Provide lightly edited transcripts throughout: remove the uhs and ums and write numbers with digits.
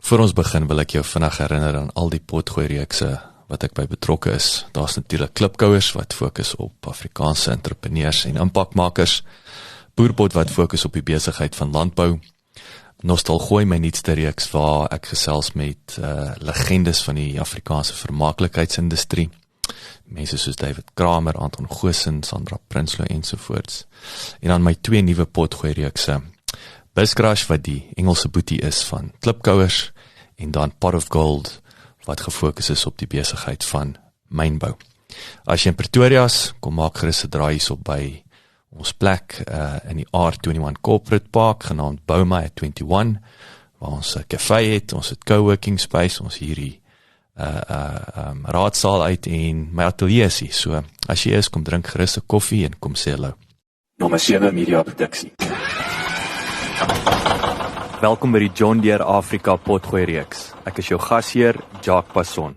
Voor ons begin wil ek jou vinnig herinner aan al die potgooi-reekse wat ek by betrokke is. Daar's natuurlik klipkouers wat fokus op Afrikaanse entrepreneurs en impakmakers, Boerpot wat fokus op die besigheid van landbou, Nostalgooi, my nuutste reeks waar ek gesels met legendes van die Afrikaanse vermaaklikheidsindustrie, mense soos David Kramer, Anton Goosen, Sandra Prinsloo ensovoorts. En dan my 2 nuwe potgooi-reekse, Buscrush wat die Engelse boetie is van klipkouers, en dan Pot of Gold wat gefokus is op die besigheid van mynbou. As jy in Pretoria is, kom maak gerus 'n draai hierop by ons plek in die R21 Corporate Park, genaamd Bouma at 21, waar ons 'n café het, ons het coworking space, ons hierdie raadsaal uit en my atelier is hier. So, as jy is, kom drink gerus 'n koffie en kom sê hallo. Nommer 7 Media Produksie. Welkom by die John Deere Afrika potgooi reeks. Ek is jou gasheer, Jacques Passon.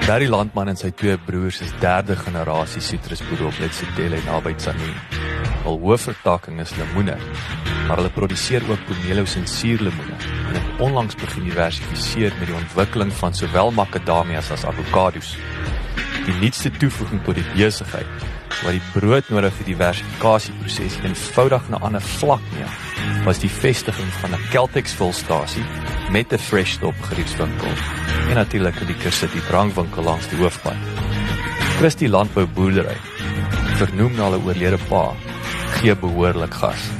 Barry Landman en sy 2 broers is 3de generasie sitrusboere op Letsitele naby Tzaneen. Al hoofvertakking is lemoene, maar hulle produseer ook pomelos en suurlemoene en het onlangs begin diversifiseer met die ontwikkeling van sowel macadamias as avocados. Die nuutste toevoeging tot die besigheid, wat die broodnodige diversifikasieproses eenvoudig na 'n ander vlak neem, was die vestiging van 'n Celtex-vulstasie met 'n Fresh Stop geriefswinkel en natuurlik 'n Liquor City drankwinkel langs die hoofpad. Christie Landbou Boerdery, vernoem na hulle oorlede pa, gee behoorlik gas.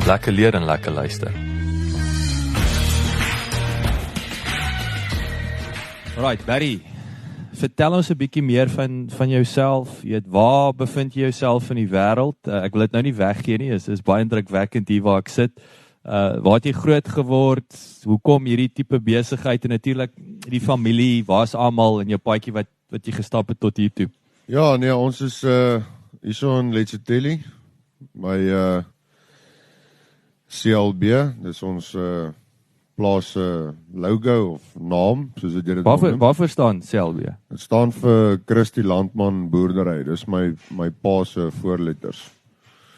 Lekker leer en lekker luister. Alright, Barry, vertel ons 'n bietjie meer van jouself. Jy weet, waar bevind jy jouself in die wêreld? Ek wil dit nou nie weggee nie, is baie indrukwekkend hier waar ek sit. Waar het jy groot geword? Hoekom hierdie tipe besigheid en natuurlik die familie, waar's almal in jou paadjie wat jy gestap het tot hier toe? Ja, nee, ons is hierso in Letsitele. My CLB, dis ons plaas logo of naam, soos jy dit noem. Waarvoor staan CLB? Dit staan vir Christie Landman Boerdery. Dis my pa se voorletters.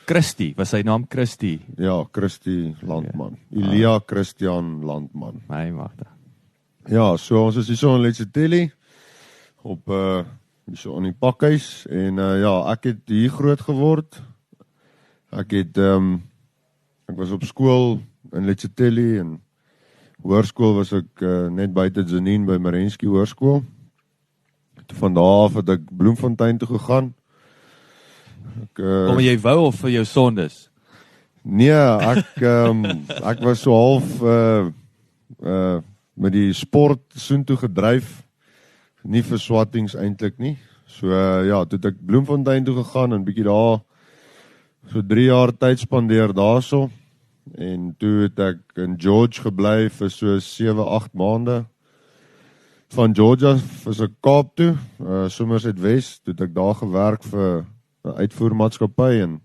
Christie, was sy naam Christie? Ja, Christie Landman. Elia Christian Landman. Nee, wagte. Ja, so ons is hierso in Letsitele op hierso in die pakhuis en ja, ek het hier groot geword. Ek was op skool in Letsitele en hoërskool was ek net buite Tzaneen by Merensky Hoërskool. Van daar af het ek Bloemfontein toe gegaan. Kom jy wou of vir jou sondes? Nee, ek was so half met die sport soontoe gedryf. Nie vir swattings eintlik nie. So ja, toe het ek Bloemfontein toe gegaan en bietjie daar so 3 jaar tyd spandeer daarso. En toe het ek in George gebly vir so 7-8 maande. Van Georgia is ek Kaap toe, Somerset West, toe het ek daar gewerk vir 'n uitvoermaatskappy en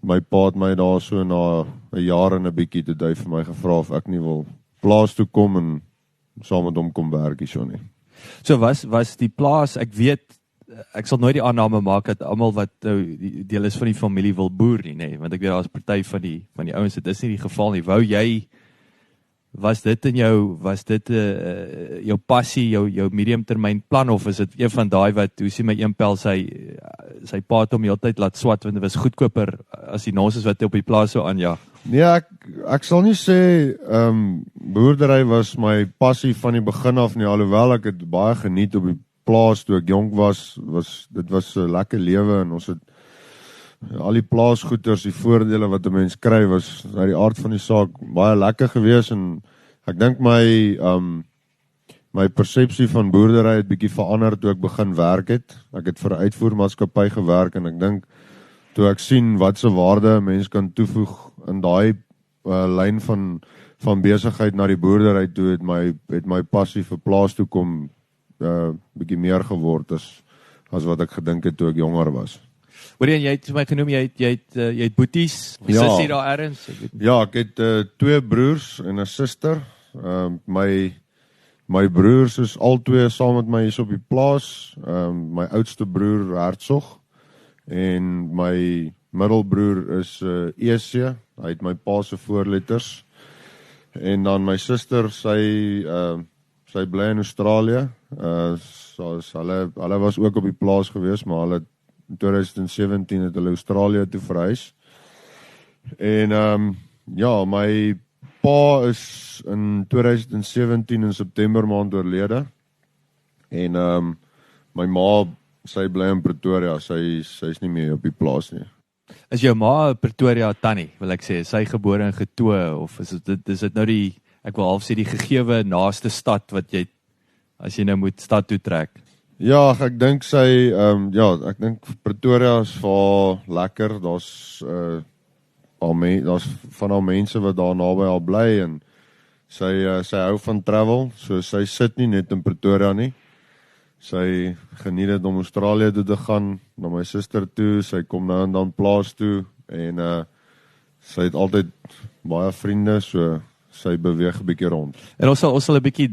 my pa het my daar so na 'n jaar en 'n bietjie toe hy vir my gevra of ek nie wil plaas toe kom en saam met hom kom werk hierso nie. So was die plaas, ek weet, ek sal nooit die aanname maak dat almal wat deel is van die familie wil boer nie, nee, want ek weet daar's party van die ouens, dit is nie die geval nie. Was dit jou passie, jou mediumtermyn plan, of is dit een van daai wat, hoe sien my een pel sy pa het hom heeltyd laat swat, want dit was goedkoper as die nonsens wat hy op die plaas sou aanjaag? Nee, ek sal nie sê boerdery was my passie van die begin af nie, alhoewel ek het baie geniet op die plaas toe ek jonk was, dit was 'n lekker lewe en ons het al die plaasgoeders, die voordele wat 'n mens kry was uit die aard van die saak baie lekker gewees en ek dink my persepsie van boerdery het bietjie verander toe ek begin werk het. Ek het vir 'n uitvoermaatskappy gewerk en ek dink toe ek sien wat se waarde 'n mens kan toevoeg in daai lyn van besigheid na die boerdery toe het my passie vir plaas toe kom bietjie meer geword as wat ek gedink het toe ek jonger was. Hoor jy het my genoem, jy het boeties, sussie daar ergens? Ja, ek het 2 broers en 'n suster. My My broers is albei saam met my hier op die plaas. My oudste broer Hertzog en my middelbroer is EC. Hy het my pa se voorletters. En dan my suster, sy bly in Australië. Hulle was ook op die plaas gewees, maar hulle in 2017 het hulle Australië toe verhuis. En ja, my pa is in 2017 in September maand oorlede. En my ma, sy bly in Pretoria, sy is nie meer op die plaas nie. Is jou ma Pretoria tannie, wil ek sê, is sy gebore en getoe, of is dit nou die, ek wil half sê die gegewe naaste stad wat jy, as jy nou moet stad toe trek? Ja, ek dink sy, ek dink Pretoria is vir haar lekker, daar's van haar mense wat daar naby haar bly, en sy hou van travel, so sy sit nie net in Pretoria nie. Sy geniet dit om Australië toe te gaan, na my suster toe, sy kom nou en dan plaas toe, en sy het altyd baie vriende, so sy beweeg 'n bietjie rond. En ons sal 'n bietjie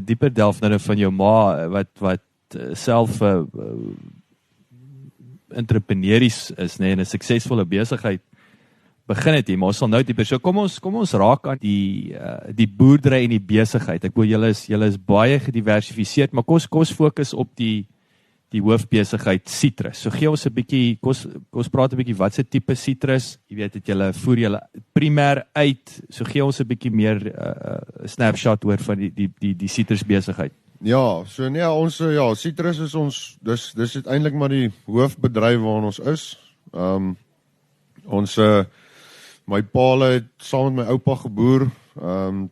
dieper delf nou van jou ma, wat self entrepreneurs is, nee, en 'n suksesvolle besigheid begin het hier, maar ons sal nou dieper. So kom ons raak aan die boerdery en die besigheid. Ek wil julle is baie gediversifiseerd, maar kom ons fokus op die hoofbesigheid sitrus. So gee ons 'n bietjie, ons praat 'n bietjie wat se tipe sitrus, jy weet dit julle voer julle primêr uit. So gee ons 'n bietjie meer 'n snapshot oor van die sitrusbesigheid. Ja, so nee, ons sitrus is ons dis uiteindelik maar die hoofbedryf waarin ons is. My pa het saam met my oupa geboer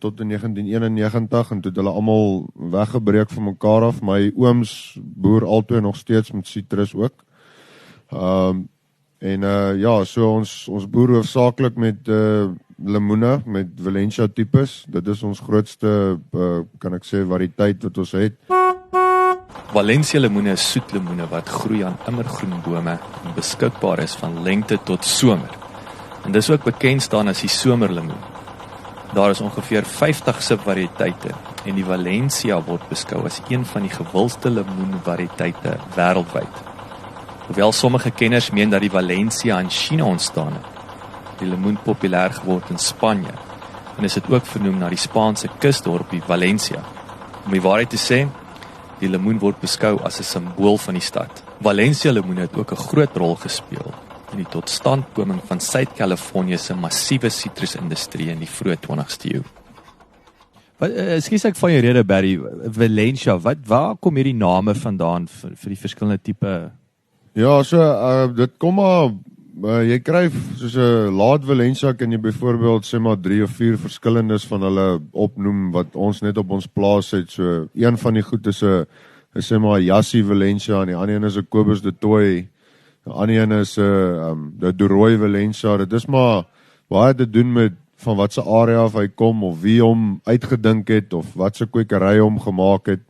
tot in 1991 en toe het hulle almal weggebreek van mekaar af. My ooms boer altyd nog steeds met sitrus ook. So ons boer hoofsaaklik met lemoene, met Valencia tipes. Dit is ons grootste, kan ek sê, variëteit wat ons het. Valencia lemoene is soet lemoene wat groei aan immergroen bome en beskikbaar is van lente tot somer. En dis ook bekend staan as die somerlemoen. Daar is ongeveer 50 subvariëteite en die Valencia word beskou as een van die gewildste lemoenvariëteite wêreldwyd. Hoewel sommige kenners meen dat die Valencia in China ontstaan het, die lemoen populêr geword in Spanje en is dit ook vernoem na die Spaanse kusdorpie Valencia. Om die waarheid te sê, die lemoen word beskou as 'n simbool van die stad. Valencia lemoene het ook 'n groot rol gespeel in die totstandkoming van Suid-Kalifornië se massiewe sitrusindustrie in die vroeë 20ste eeu. Ekskuus ek van jou rede, Barry, Valencia, waar kom hierdie name vandaan vir die verskillende tipe? Ja, so dit kom maar jy kry soos 'n laat Valencia kan jy byvoorbeeld sê maar 3 of 4 verskillendes van hulle opnoem wat ons net op ons plaas het. So een van die goed is 'n sê maar Jassie Valencia en die ander een is 'n Kobus de Tooi. Die ander een is die Doroy Valencia. Dit is maar baie te doen met van wat se area af hy kom of wie hom uitgedink het of wat se kwekery hom gemaak het.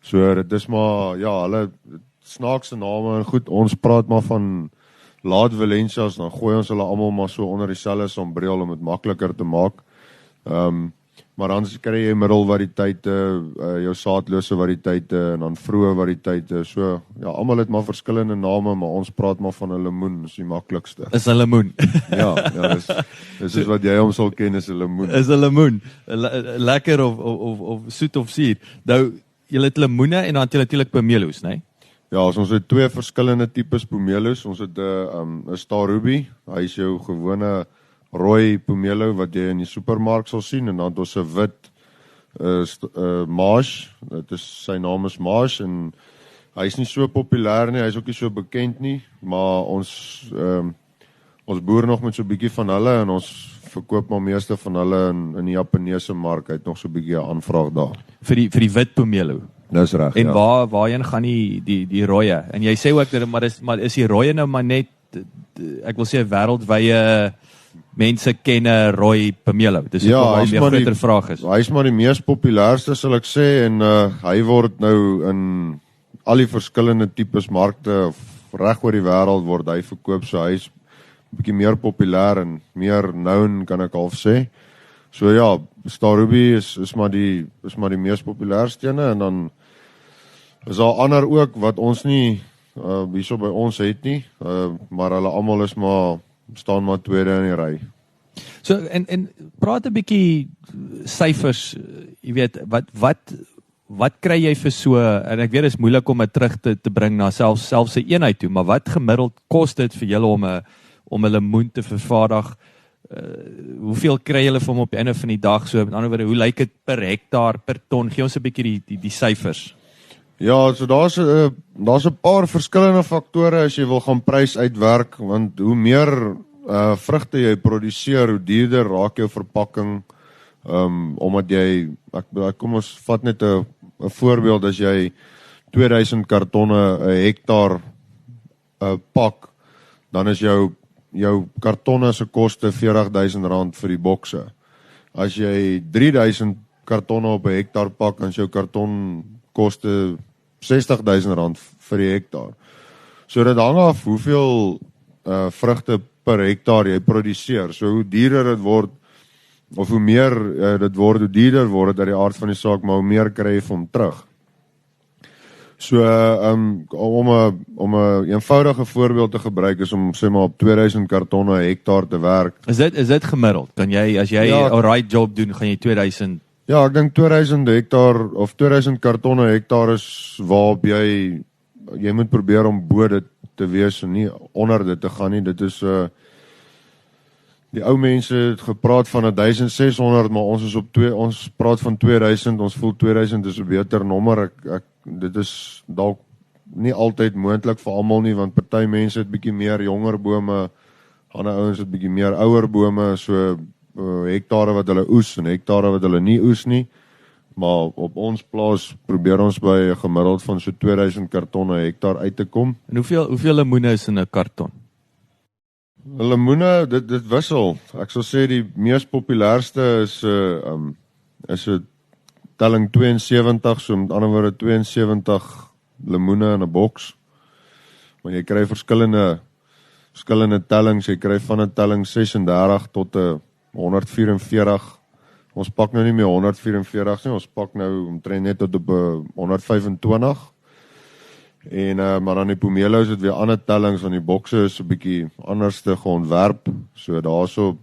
So dit is maar hulle snaakse name en goed. Ons praat maar van laat Valencias, dan gooi ons hulle almal maar so onder dieselfde sombreel om dit makliker te maak. Maar dan kry jy middelvariëteite, jou saadlose variëteite en dan vroeë variëteite. So almal het maar verskillende name, maar ons praat maar van 'n lemoen, is die maklikste. Is 'n lemoen. Ja, dis is wat jy hom sal ken, is 'n lemoen. Is 'n lemoen. Lekker of soet of suur. Nou, jy het lemoene en dan natuurlik pomelos, né? Nee? Ja, ons het 2 verskillende tipes pomelos. Ons het 'n Star Ruby. Hy is jou gewone rooi pomelo wat jy in die supermark sal sien, en dan het ons 'n wit Marsh. Sy naam is Marsh en hy is nie so populêr nie, hy is ook nie so bekend nie, maar ons boer nog met so 'n bietjie van hulle en ons verkoop maar meeste van hulle in die Japaneese mark. Hy het nog so 'n bietjie 'n aanvraag daar. Vir die wit pomelo. Dis reg. En waarheen gaan die rooie? En jy sê ook dat maar is die rooie nou maar net, ek wil sê wêreldwye mense ken 'n rooi pomelo. Dis ja, 'n groter vraag is. Hy is maar die mees populairste sal ek sê, en hy word nou in al die verskillende tipes markte reg oor die wêreld word hy verkoop, so hy is 'n bietjie meer populêr en meer known, kan ek half sê. So ja, Star Ruby is maar die mees populairste ene, en dan is daar ander ook wat ons nie hierso by ons het nie, maar hulle almal is staan maar tweede in die ry. So en praat 'n bietjie syfers, jy weet, wat kry jy vir so, en ek weet dit is moeilik om dit terug te bring na selfs 'n eenheid toe, maar wat gemiddeld kos dit vir julle om 'n lemoen te vervaardig? Hoeveel kry julle vir hom op die einde van die dag? So met ander woorde, hoe lyk dit per hektaar, per ton? Gee ons 'n bietjie die syfers. Ja, so daar's 'n paar verskillende faktore as jy wil gaan prys uitwerk, want hoe meer vrugte jy produseer, hoe duurder raak jou verpakking, omdat jy, kom ons vat net 'n voorbeeld, as jy 2000 kartonne 'n hektaar pak, dan is jou kartonne se koste R40,000 vir die bokse. As jy 3000 kartonne op 'n hektaar pak, dan is jou karton koste R60,000 vir die hektaar. So dit hang af hoeveel vrugte per hektaar jy produseer. So hoe duurder dit word, of hoe meer dit word, hoe duurder word dit uit die aard van die saak, maar hoe meer kry jy vir hom terug. So om 'n eenvoudige voorbeeld te gebruik is om sê maar op 2000 kartonne 'n hektaar te werk. Is dit gemiddeld? Kan jy, as jy 'n right job doen, gaan jy 2000? Ja, ek dink 2000 hektaar of 2000 kartonne hektaar is waarop jy moet probeer om bo dit te wees en nie onder dit te gaan nie. Dit is die ou mense het gepraat van 1600, maar ons praat van 2000. Ons voel 2000 is 'n beter nommer. Dit is dalk nie altyd moontlik vir almal nie, want party mense het bietjie meer jonger bome, ander ouens het bietjie meer ouer bome, so hektare wat hulle oes en hektare wat hulle nie oes nie. Maar op ons plaas probeer ons by 'n gemiddeld van so 2000 kartonne hektaar uit te kom. En hoeveel lemoene is in 'n karton? Lemoene, dit wissel. Ek sal sê die mees populairste is 'n telling 72, so met ander woorde 72 lemoene in 'n boks. Maar jy kry verskillende tellings. Jy kry van 'n telling 36 tot 'n 144. Ons pak nou nie meer 144 nie, ons pak nou omtrent net tot op 125. En maar dan die Pomelo is dit weer ander tellings, want die bokse is 'n bietjie anders te geontwerp. So daarso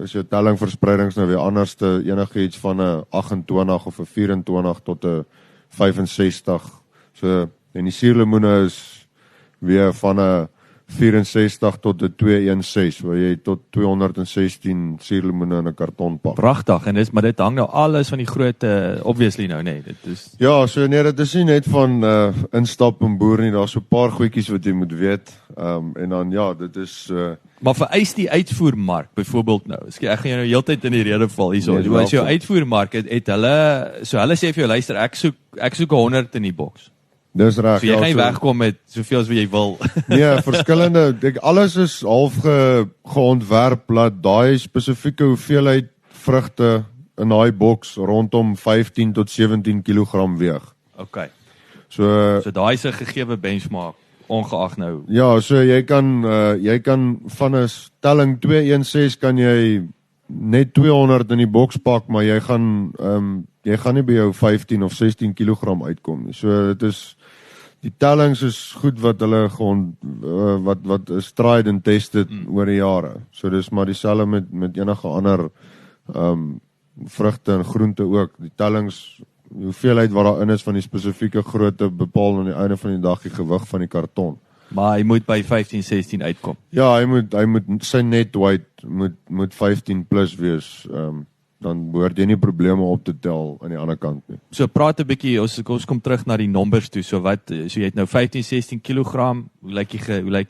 is jou tellingverspreidings nou weer anders te enigiets van 'n 28 of 'n 24 tot 'n 65. So en die suurlemoene is weer van 'n 64 tot 'n 216, waar jy tot 216 suurlemoene in 'n karton pak. Pragtig, en maar dit hang nou alles van die groot obviously nou, nee, dit is. Ja, so nee, dit is nie net van instap en boer nie, daar's so 'n paar goedjies wat jy moet weet. En dan ja, dit is Maar vereis die uitvoermark byvoorbeeld nou. Ek gaan jou nou heeltyd in die rede val hierso. Nee, As jou uitvoermark het hulle sê vir jou, luister, ek soek 100 in die boks. Dis reg. So jy gaan wegkom met soveel as wat jy wil. Nee, verskillende, alles is half geontwerp dat daai spesifieke hoeveelheid vrugte in daai boks rondom 15 tot 17 kg weeg. Okay. So daai is 'n gegeewe benchmark, ongeag nou. Ja, so jy kan van 'n telling 216 kan jy net 200 in die boks pak, maar jy gaan nie by jou 15 of 16 kg uitkom nie. So dit is die tellings is goed wat hulle wat is tried and tested oor die jare. So dis maar dieselfde met enige ander vrugte en groente ook. Die tellings, die hoeveelheid wat daarin is van die spesifieke grootte bepaal aan die einde van die dag die gewig van die karton. Maar hy moet by 15, 16 uitkom. Ja, hy moet sy net weight moet 15 plus wees. Dan behoort jy nie probleme op te tel aan die ander kant nie. So praat 'n bietjie, ons kom terug na die nommers toe. So jy het nou 15, 16 kg. Hoe lyk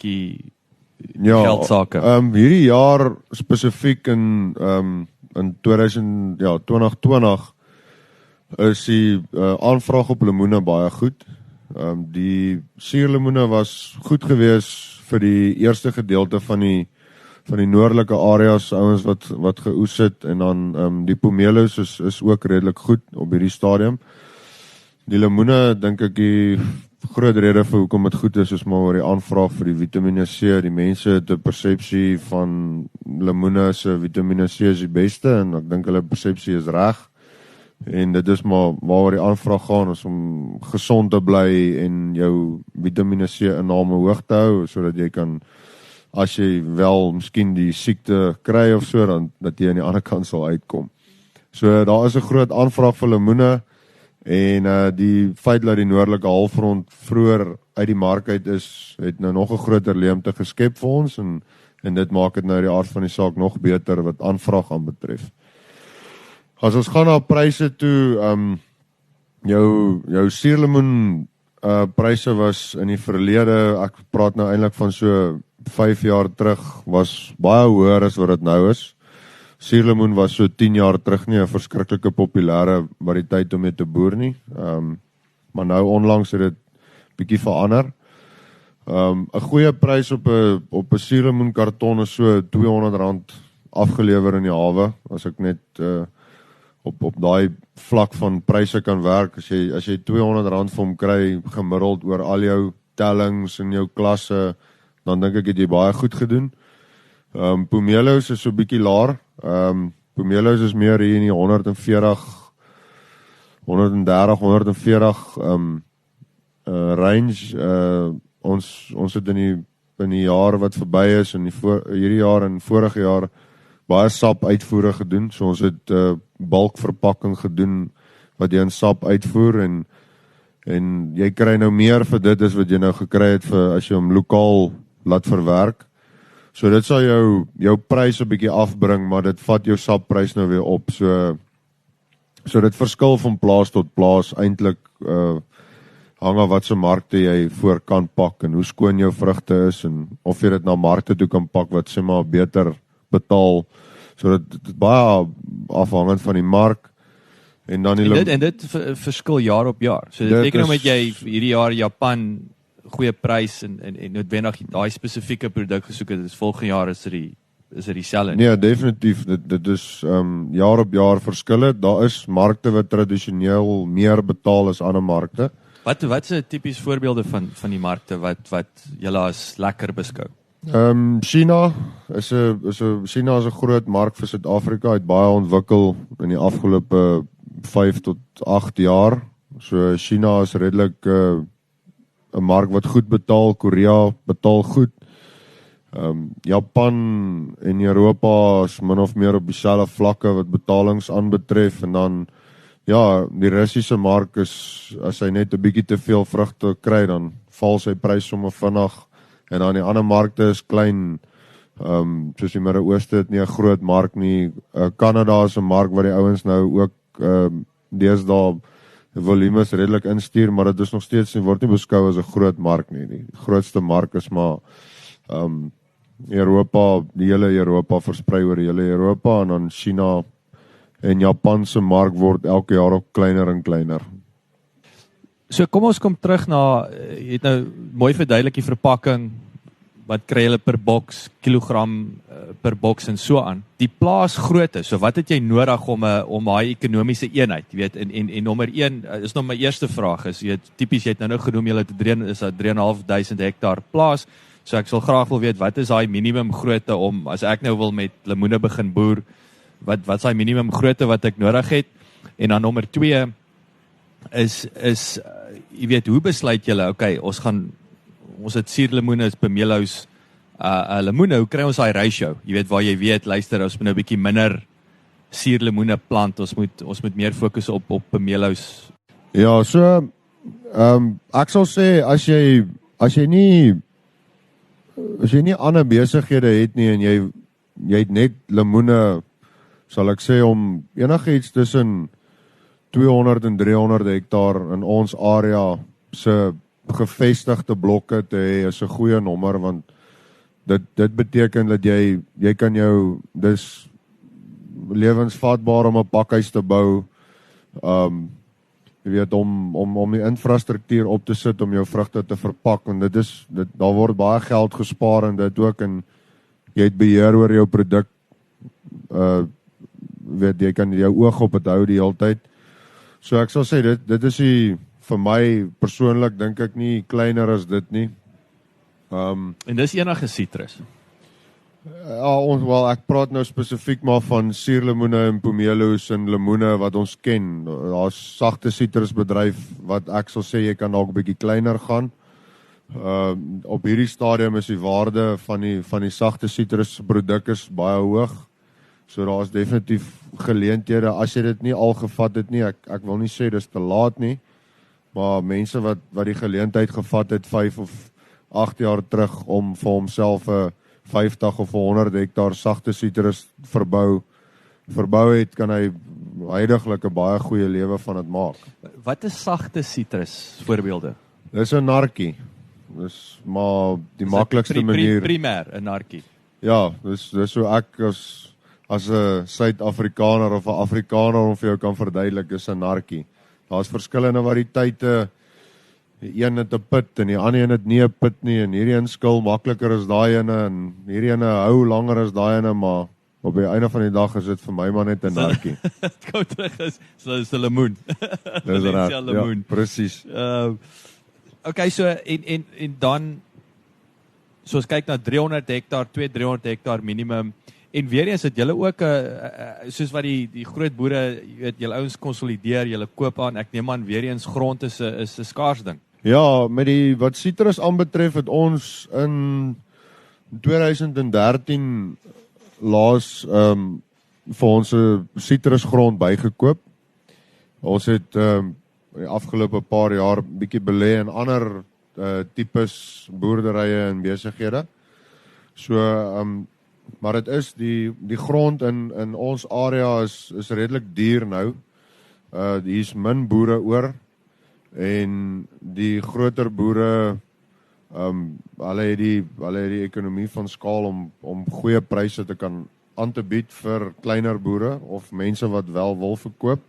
die geldsake? Hierdie jaar spesifiek in 2020 is die aanvraag op lemoene baie goed. Die suurlemoene was goed gewees vir die eerste gedeelte van die noordelike areas, ouens wat geoes het, en dan die pomelos is ook redelik goed op hierdie stadium. Die lemoene, dink ek, die groot rede vir hoekom dit goed is maar oor die aanvraag vir die Vitamine C. Die mense het 'n persepsie van lemoene se Vitamine C is die beste en ek dink hulle persepsie is reg. En dit is maar waaroor die aanvraag gaan is om gesond te bly en jou Vitamine C inname hoog te hou sodat jy kan as jy wel miskien die siekte kry of so dan dat jy aan die ander kant sal uitkom. So daar is 'n groot aanvraag vir lemoene en die feit dat die noordelike halfrond vroeër uit die mark uit is, het nou nog 'n groter leemte geskep vir ons en dit maak dit nou die aard van die saak nog beter wat aanvraag aanbetref. As ons gaan na pryse toe, jou suurlemoen pryse was in die verlede, ek praat nou eintlik van so 5 jaar terug, was baie hoër as wat dit nou is. Suurlemoen was so 10 jaar terug nie 'n verskriklike populêre variëteit om mee te boer nie. Maar nou onlangs het dit bietjie verander. 'n Goeie prys op 'n suurlemoen karton is so R200 afgelewer in die hawe, as ek net op daai vlak van pryse kan werk. As jy R200 vir hom kry gemiddeld oor al jou tellings en jou klasse, dan dink ek het jy baie goed gedoen. Pomelos is so bietjie laer. Pomelos is meer hier in die 140 range. Ons het in die jaar wat verby is en hierdie jaar en vorige jaar baie sap uitvoere gedoen. So ons het bulkverpakking gedoen wat jy in sap uitvoer en jy kry nou meer vir dit as wat jy nou gekry het vir as jy hom lokaal laat verwerk. So dit sal jou prys 'n bietjie afbring, maar dit vat jou sapprys nou weer op. So dit verskil van plaas tot plaas eintlik hang af wat se markte jy voor kan pak en hoe skoon jou vrugte is en of jy dit na markte toe kan pak wat sê maar beter betaal. So dit is baie afhangend van die mark. En dan dit verskil jaar op jaar. So dit beteken nou met jy hierdie jaar Japan goeie prys en noodwendig daai spesifieke produk gesoek het, is volgende jaar is dit dieselfde. Nee, definitief. Dit is jaar op jaar verskille. Daar is markte wat tradisioneel meer betaal as ander markte. Wat is 'n tipies voorbeelde van die markte wat julle as lekker beskou? China is 'n groot mark vir Suid-Afrika, het baie ontwikkel in die afgelope 5 tot 8 jaar. So China is redelik 'n mark wat goed betaal, Korea betaal goed. Japan en Europa is min of meer op dieselfde vlakke wat betalings aanbetref en dan ja, die Russiese mark is as hy net 'n bietjie te veel vrugte kry dan val sy prys sommer vinnig en dan die ander markte is klein. Soos die Midde-Ooste het nie 'n groot mark nie. Kanada is 'n mark waar die ouens nou ook deesdae volume is redelik instuur, maar dit is nog steeds word nie beskou as 'n groot mark nie. Die grootste mark is maar Europa, die hele Europa versprei oor die hele Europa en dan China en Japan se mark word elke jaar ook kleiner en kleiner. So kom ons kom terug na jy het nou mooi verduidelik die verpakking, wat kry hulle per boks, kilogram per boks en so aan. Die plaasgrootte, so wat het jy nodig om daai ekonomiese eenheid, jy weet, en nommer 1 is nog my eerste vraag is, jy het tipies jy het nou genoem julle het 3.500 hektaar plaas. So ek sal graag wil weet wat is daai minimum grootte om as ek nou wil met lemoene begin boer, wat is daai minimum grootte wat ek nodig het? En dan nommer 2 is jy weet hoe besluit julle, okay, ons het suurlemoene, is pomelos, lemoene, hoe kry ons daai ratio? Jy weet waar jy weet, luister, ons moet nou 'n bietjie minder suurlemoene plant, ons moet meer fokus op pomelos. Ja, so ek sal sê as jy nie ander besighede het nie en jy het net lemoene, sal ek sê om enigiets tussen 200 en 300 hektaar in ons area se gevestigde blokke te hê is 'n goeie nommer want dit beteken dat jy kan dis lewensvatbaar om 'n pakhuis te bou. Jy weet om die infrastruktuur op te sit om jou vrugte te verpak en daar word baie geld gespaar in dit ook en jy het beheer oor jou produk. Weet jy kan jou oog op dit hou die hele tyd. So ek sal sê dit is die vir my persoonlik dink ek nie kleiner as dit nie. En dis enige sitrus. Ek praat nou spesifiek maar van suurlemoene en pomelo's en lemoene wat ons ken. Daar's sagte sitrusbedryf wat ek sal sê jy kan dalk 'n bietjie kleiner gaan. Op hierdie stadium is die waarde van die sagte sitrusproduk is baie hoog. So daar is definitief geleenthede as jy dit nie al gevat het nie. Ek wil nie sê dis te laat nie, maar mense wat die geleentheid gevat het 5 of 8 jaar terug om vir homself 'n 50 of 100 hektaar sagte sitrus verbou het, kan hy huidiglik 'n baie goeie lewe van dit maak. Wat is sagte sitrus voorbeelde? Dis 'n narkie. Dis maar die maklikste manier. Primêr 'n narkie. Ja, dis so ek as 'n Suid-Afrikaner of 'n Afrikaner om vir jou kan verduidelik, is 'n narkie. Daar's verskillende variëteite. Die een het 'n put en die ander een het nie 'n put nie, en hierdie een skil makliker as daai ene en hierdie ene hou langer as daai ene, maar op die einde van die dag is dit vir my maar net 'n narkie. Dit gou terug is so 'n lemoen. Dis reg. Ja, presies. Okay, so en dan so as kyk na 300 hektaar, 200-300 hektaar minimum. En weer eens het julle ook soos wat die groot boere, jy weet, julle ouens konsolideer, julle koop aan. Ek neem aan weer eens grond is 'n skaars ding. Ja, met wat sitrus aanbetref het ons in 2013 laas vir ons 'n sitrusgrond bygekoop. Ons het die afgelope paar jaar bietjie belê in ander tipes boerderye en besighede. So maar dit is die grond in ons area is redelik duur nou. Hier's min boere oor en die groter boere hulle het die ekonomie van skaal om goeie pryse te kan aan te bied vir kleiner boere of mense wat wel wil verkoop.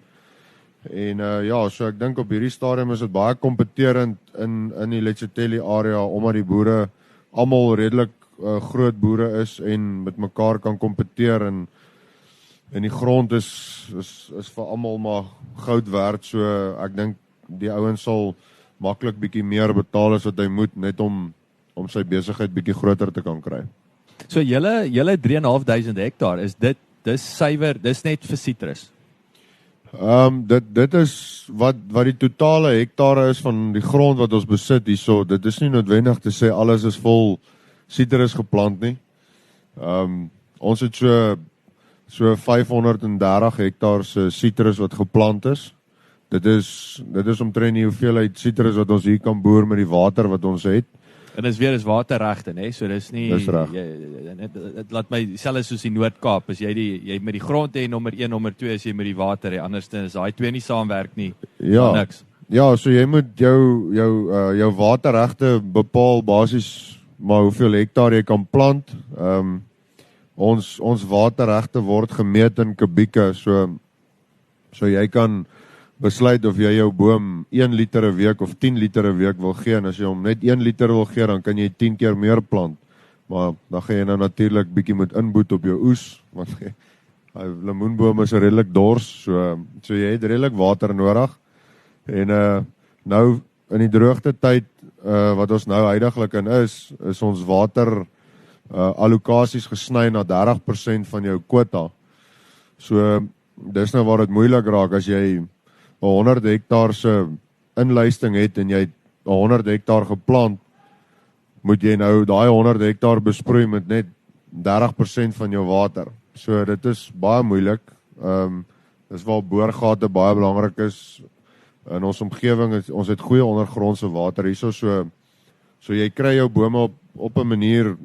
En ja, so ek dink op hierdie stadium is dit baie kompeterend in die Letseteli area omdat die boere almal redelik groot boere is en met mekaar kan kompeteer en die grond is vir almal maar goud werd, so ek dink die ouens sal maklik bietjie meer betaal as wat hy moet net om sy besigheid bietjie groter te kan kry. So julle 3.500 hektaar, is dis suiwer, dis net vir sitrus. Dit is wat die totale hektare is van die grond wat ons besit hierso. Dit is nie noodwendig te sê alles is vol sitrus geplant nie. Ons het so 530 hektaar se sitrus wat geplant is. Dit is omtrent die hoeveelheid sitrus wat ons hier kan boer met die water wat ons het. En dis weer waterregte, né? So dis nie dit laat my selfs soos die Noord-Kaap, as jy met die grond hê nommer 1, nommer 2 as jy met die water hê, anders is daai twee nie saamwerk nie. Ja. Niks. Ja, so jy moet jou waterregte bepaal basies maar hoeveel hektaar jy kan plant. Ons waterregte word gemeet in kubieke, so jy kan besluit of jy jou boom 1 liter 'n week of 10 liter 'n week wil gee, en as jy hom net 1 liter wil gee, dan kan jy 10 keer meer plant. Maar dan gaan jy nou natuurlik bietjie moet inboet op jou oes, want die lemoenboom is redelik dors, so jy het redelik water nodig. En nou in die droogte tyd wat ons nou huidiglik in is ons water allokasies gesny na 30% van jou quota. So dis nou waar dit moeilik raak as jy 100 hektaar se inluisting het en jy het 100 hektaar geplant, moet jy nou daai 100 hektaar besproei met net 30% van jou water. So dit is baie moeilik. Dis waar boorgate baie belangrik is. In ons omgewing, ons het goeie ondergrondse water hierso, so jy kry jou bome op 'n manier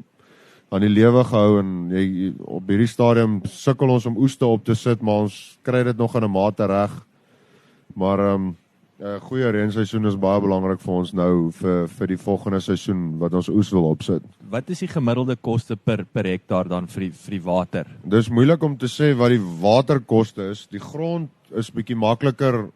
aan die lewe gehou, en jy op hierdie stadium sukkel ons om oeste op te sit, maar ons kry dit nog in 'n mate reg. Maar goeie reënseisoen is baie belangrik vir ons nou vir die volgende seisoen wat ons oes wil opsit. Wat is die gemiddelde koste per hektaar dan vir die water? Dis moeilik om te sê wat die waterkoste is. Die grond is bietjie makliker.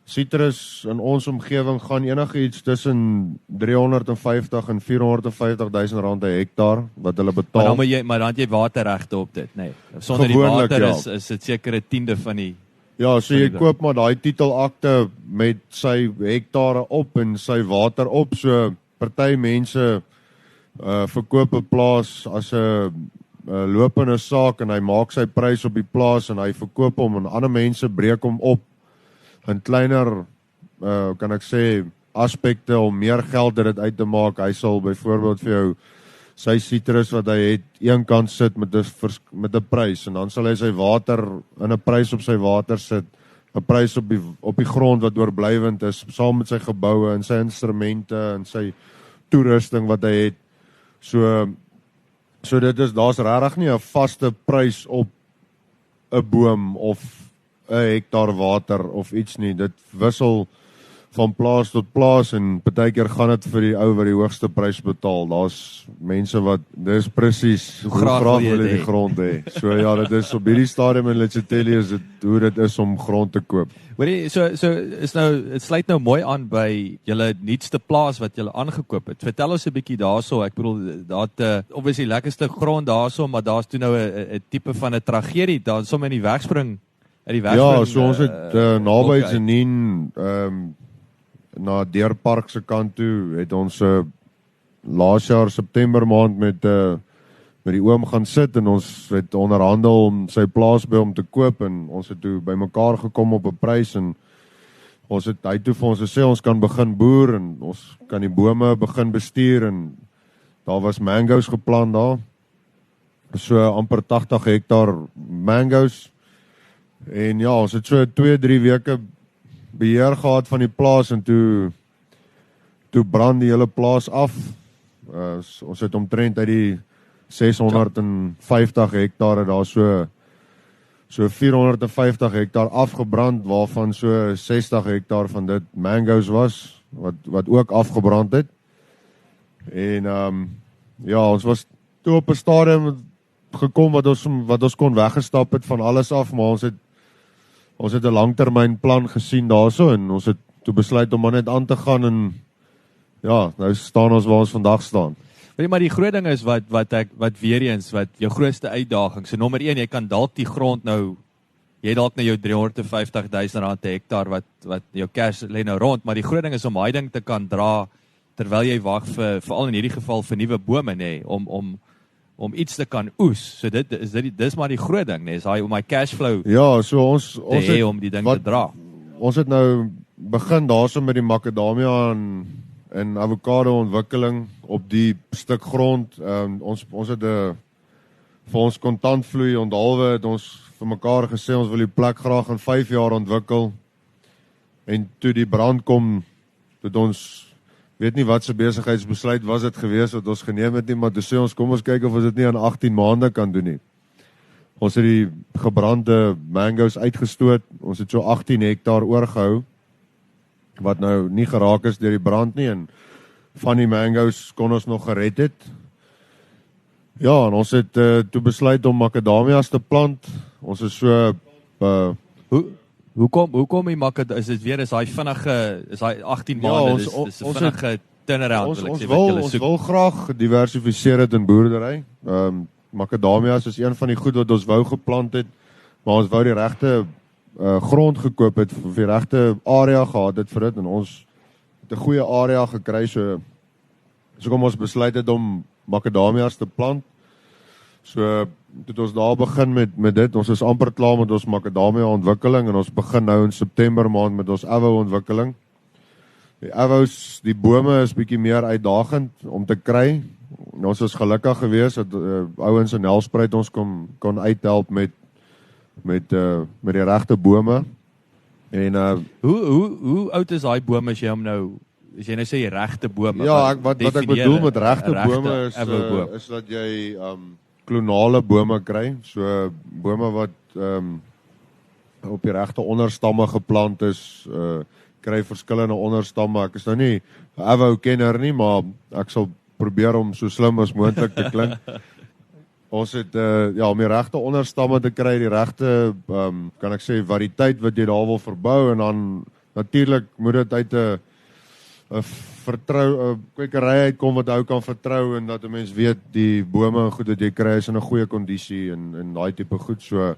Sitrus in ons omgewing gaan iets tussen 350 en 450.000 rand 'n hektaar wat hulle betaal. Maar dan het jy waterregte op dit, nê? Nee. Sonder die water is dit seker 'n tiende van die Ja, so jy koop maar daai titelakte met sy hektare op en sy water op, so party mense verkoop 'n plaas as 'n lopende saak en hy maak sy prys op die plaas en hy verkoop hom en ander mense breek hom op in kleiner kan ek sê aspekte om meer geld dit uit te maak. Hy sal byvoorbeeld vir jou sy sitrus wat hy het een kant sit met 'n prys en dan sal hy sy water in 'n prys op sy water sit, 'n prys op die grond wat oorblywend is saam met sy geboue en sy instrumente en sy toerusting wat hy het. So dit is daar's regtig nie 'n vaste prys op 'n boom of 'n hektaar water of iets nie. Dit wissel van plaas tot plaas en partykeer gaan dit vir die ou wat die hoogste prys betaal. Daar's mense wat dis presies hoe graag wil hulle die grond hê. So ja, dit is op hierdie stadium in Letsiteli is dit hoe dit is om grond te koop. Hoorie, so is nou dit sluit nou mooi aan by julle nuutste plaas wat julle aangekoop het. Vertel ons 'n bietjie daarso. Ek bedoel daar obviously lekkerste grond daarso, maar daar's toe nou 'n tipe van 'n tragedie daar sommer in die wegspring. Ja, so ons het naby Zenin na Deerpark se kant toe het ons laas jaar September maand met die oom gaan sit en ons het onderhandel om sy plaas by hom te koop en ons het toe bymekaar gekom op 'n prys en hy het toe vir ons gesê ons kan begin boer en ons kan die bome begin bestuur en daar was mango's geplant daar. So amper 80 hektaar mango's. En ja, ons het so 2-3 weke beheer gehad van die plaas en toe brand die hele plaas af. Ons het omtrent uit die 650 hektare daar so 450 hektaar afgebrand, waarvan so 60 hektaar van dit mango's was, wat ook afgebrand het. En ja, ons was toe op 'n stadium gekom wat ons kon weggestap het van alles af, maar ons het 'n langtermynplan gesien daarso en ons het toe besluit om maar net aan te gaan en ja, nou staan ons waar ons vandag staan. Weet jy, maar die groot ding is wat weer eens wat jou grootste uitdaging. So nommer 1, jy kan dalk die grond nou jy dalk nou jou 350 000 rand per hektaar wat jou cash lê nou rond, maar die groot ding is om daai ding te kan dra terwyl jy wag vir veral in hierdie geval vir nuwe bome nê, om iets te kan oes. So dis maar die groot ding, nee, is hy om my cash flow. Ja, so ons het om die ding te dra. Ons het nou begin daarso met die makadamia en avokado ontwikkeling op die stuk grond. Ons het vir ons kontantvloei onthaalwe het ons vir mekaar gesê ons wil die plek graag in 5 jaar ontwikkel. En toe die brand kom, het ons weet nie wat se besigheidsbesluit was dit gewees wat ons geneem het nie, maar toe sê ons kom ons kyk of ons dit nie in 18 maande kan doen nie. Ons het die gebrande mango's uitgestoot. Ons het so 18 hektaar oorgehou wat nou nie geraak is deur die brand nie en van die mango's kon ons nog gered het. Ja, en ons het toe besluit om makadamias te plant. Ons is so Hoekom die makadamia, is dit weer is daai 18 maande, dis 'n vinnige turnaround wil ek sê wat julle soek. Ons wil graag gediversifiseer het in boerdery. Makadamias is een van die goed wat ons wou geplant het, maar ons wou die regte grond gekoop het, vir die regte area gehad het vir dit en ons het 'n goeie area gekry, so kom ons besluit het om makadamias te plant. So het ons daar begin met dit. Ons is amper klaar met ons makadamia ontwikkeling en ons begin nou in September maand met ons avo ontwikkeling. Die avos, die bome is bietjie meer uitdagend om te kry. Ons is gelukkig geweest dat ouens in Nelspruit ons kon uithelp met die regte bome. En hoe oud is daai bome as jy hom nou as jy nou sê die regte bome? Ja, wat ek bedoel met regte bome is dat jy klonale bome kry, so bome wat op die regte onderstamme geplant is, kry verskillende onderstamme. Ek is nou nie 'n avo-kenner nie, maar ek sal probeer om so slim as moontlik te klink. Ons het om die regte onderstamme te kry, die regte kan ek sê variëteit wat jy daar wil verbou en dan natuurlik moet dit uit 'n kwekery uitkom wat ou kan vertrou en dat 'n mens weet die bome en goed wat jy kry is in 'n goeie kondisie en daai tipe goed, so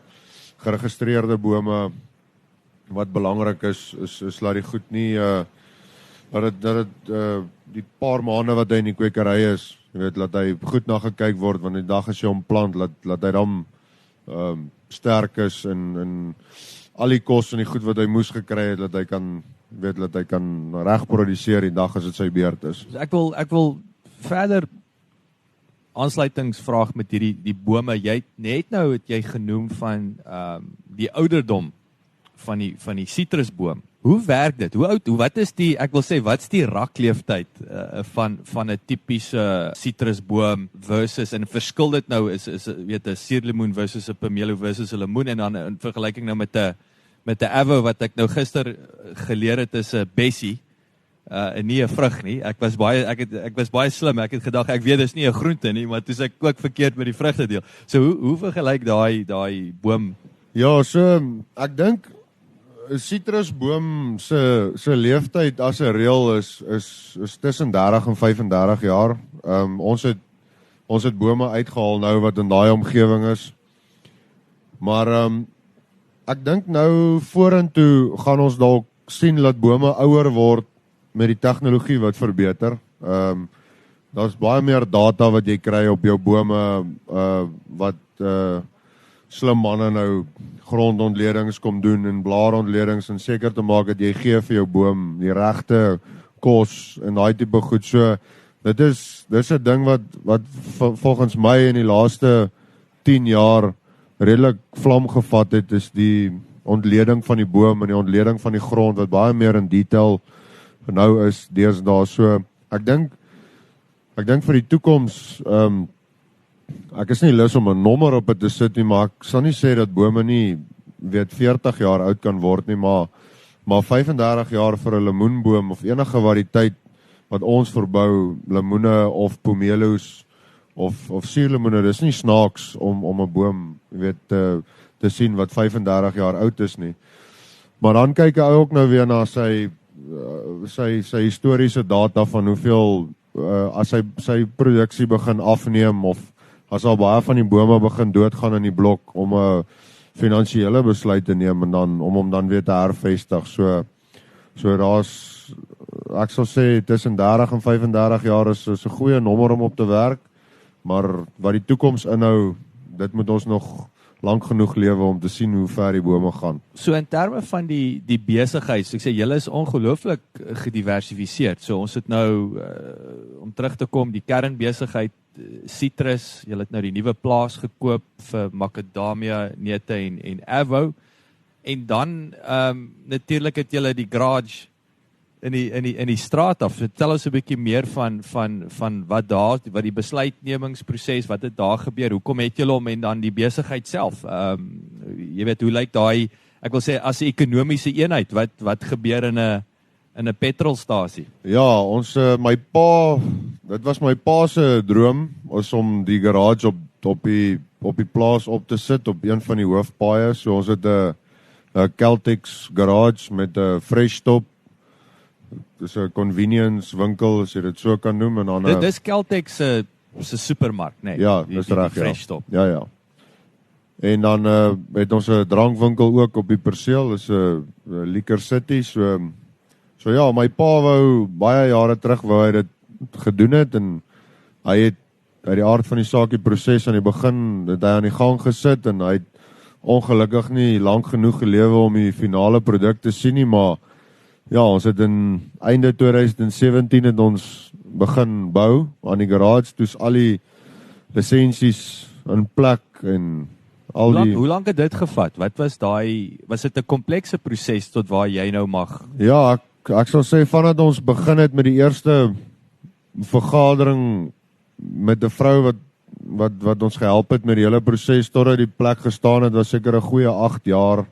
geregistreerde bome wat belangrik is laat die goed nie dat dit die paar maande wat hy in die kwekery is, jy weet, laat hy goed na gekyk word, want die dag as jy hom plant, laat hy dan sterk is en al die kos en die goed wat hy moes gekry het, dat hy kan reg produseer die dag as dit sy beurt is. Ek wil verder aansluitingsvraag met die bome. Jy het jy genoem van die ouderdom van die sitrusboom. Hoe werk dit? Hoe oud? Wat is wat's die rakleeftyd van 'n tipiese sitrusboom versus, en verskil dit nou is weet 'n suurlemoen versus 'n pomelo versus 'n lemoen, en dan in vergelyking nou met 'n avo wat ek nou gister geleer het is 'n bessie. En nie 'n vrug nie. Ek was baie slim. Ek het gedag ek weet dis nie 'n groente nie, maar toe is ek ook verkeerd met die vrugte deel. So hoe vergelyk daai boom? Ja, so ek dink 'n sitrusboom se leeftyd as 'n reël is tussen 30 en 35 jaar. Ons het bome uitgehaal nou wat in daai omgewing is. Maar ek dink nou vorentoe gaan ons dalk sien dat bome ouer word met die tegnologie wat verbeter. Daar's baie meer data wat jy kry op jou bome wat slim manne nou grondontledings kom doen en blaarontledings en seker te maak dat jy gee vir jou boom die regte kos en daai tipe goed. So dis 'n ding wat volgens my in die laaste 10 jaar redelik vlam gevat het, is die ontleding van die boom en die ontleding van die grond wat baie meer in detail nou is deesdae. So ek dink vir die toekoms, ek is nie lus om 'n nommer op dit te sit nie, maar ek sal nie sê dat bome nie 40 jaar oud kan word nie, maar 35 jaar vir 'n lemoenboom of enige variëteit wat ons verbou, lemoene of pomelos of suurlemoene, dis nie snaaks om 'n boom te sien wat 35 jaar oud is nie. Maar dan kyk hy ook nou weer na sy historiese data van hoeveel as sy produksie begin afneem of as al baie van die bome begin doodgaan in die blok om 'n finansiële besluit te neem en dan om hom dan weer te hervestig. So daar's, ek sal sê tussen 30 en 35 jaar is 'n goeie nommer om op te werk, maar wat die toekoms inhou, dit moet ons nog lank genoeg lewe om te sien hoe ver die bome gaan. So in terme van die besigheid, so ek sê julle is ongelooflik gediversifiseerd. So ons het nou om terug te kom, die kernbesigheid sitrus, julle het nou die nuwe plaas gekoop vir macadamia, neute en avo. En dan natuurlik het julle die garage in die straat af. Vertel ons 'n bietjie meer van wat die besluitnemingsproses, wat het daar gebeur, hoekom het julle hom, en dan die besigheid self. Jy weet, hoe lyk daai, ek wil sê as 'n ekonomiese eenheid, wat gebeur in 'n petrolstasie? Ja, dit was my pa se droom, was om die garage op die plaas op te sit op een van die hoofpaaie. So ons het 'n Caltex garage met 'n fresh stop. Dis 'n convenience winkel, as jy dit so kan noem, en dan dis Caltex se supermark, nee. Ja, dis reg, ja. Fresh stop. Ja. En dan het ons 'n drankwinkel ook op die perseel, is 'n Liquor City. So ja, my pa wou baie jare terug wou hy dit gedoen het, en hy het uit die aard van die saak die proses aan die begin het hy aan die gang gesit, en hy het ongelukkig nie lank genoeg gelewe om die finale produk te sien nie, maar ja, ons het in einde 2017 het ons begin bou aan die garage, toes al die lisensies in plek en al die... Hoe lank het dit gevat? Wat was dit 'n komplekse proses tot waar jy nou mag? Ja, ek sal sê vandat ons begin het met die eerste vergadering met 'n vrou wat ons gehelp het met die hele proses totdat die plek gestaan het, was seker 'n goeie 8 jaar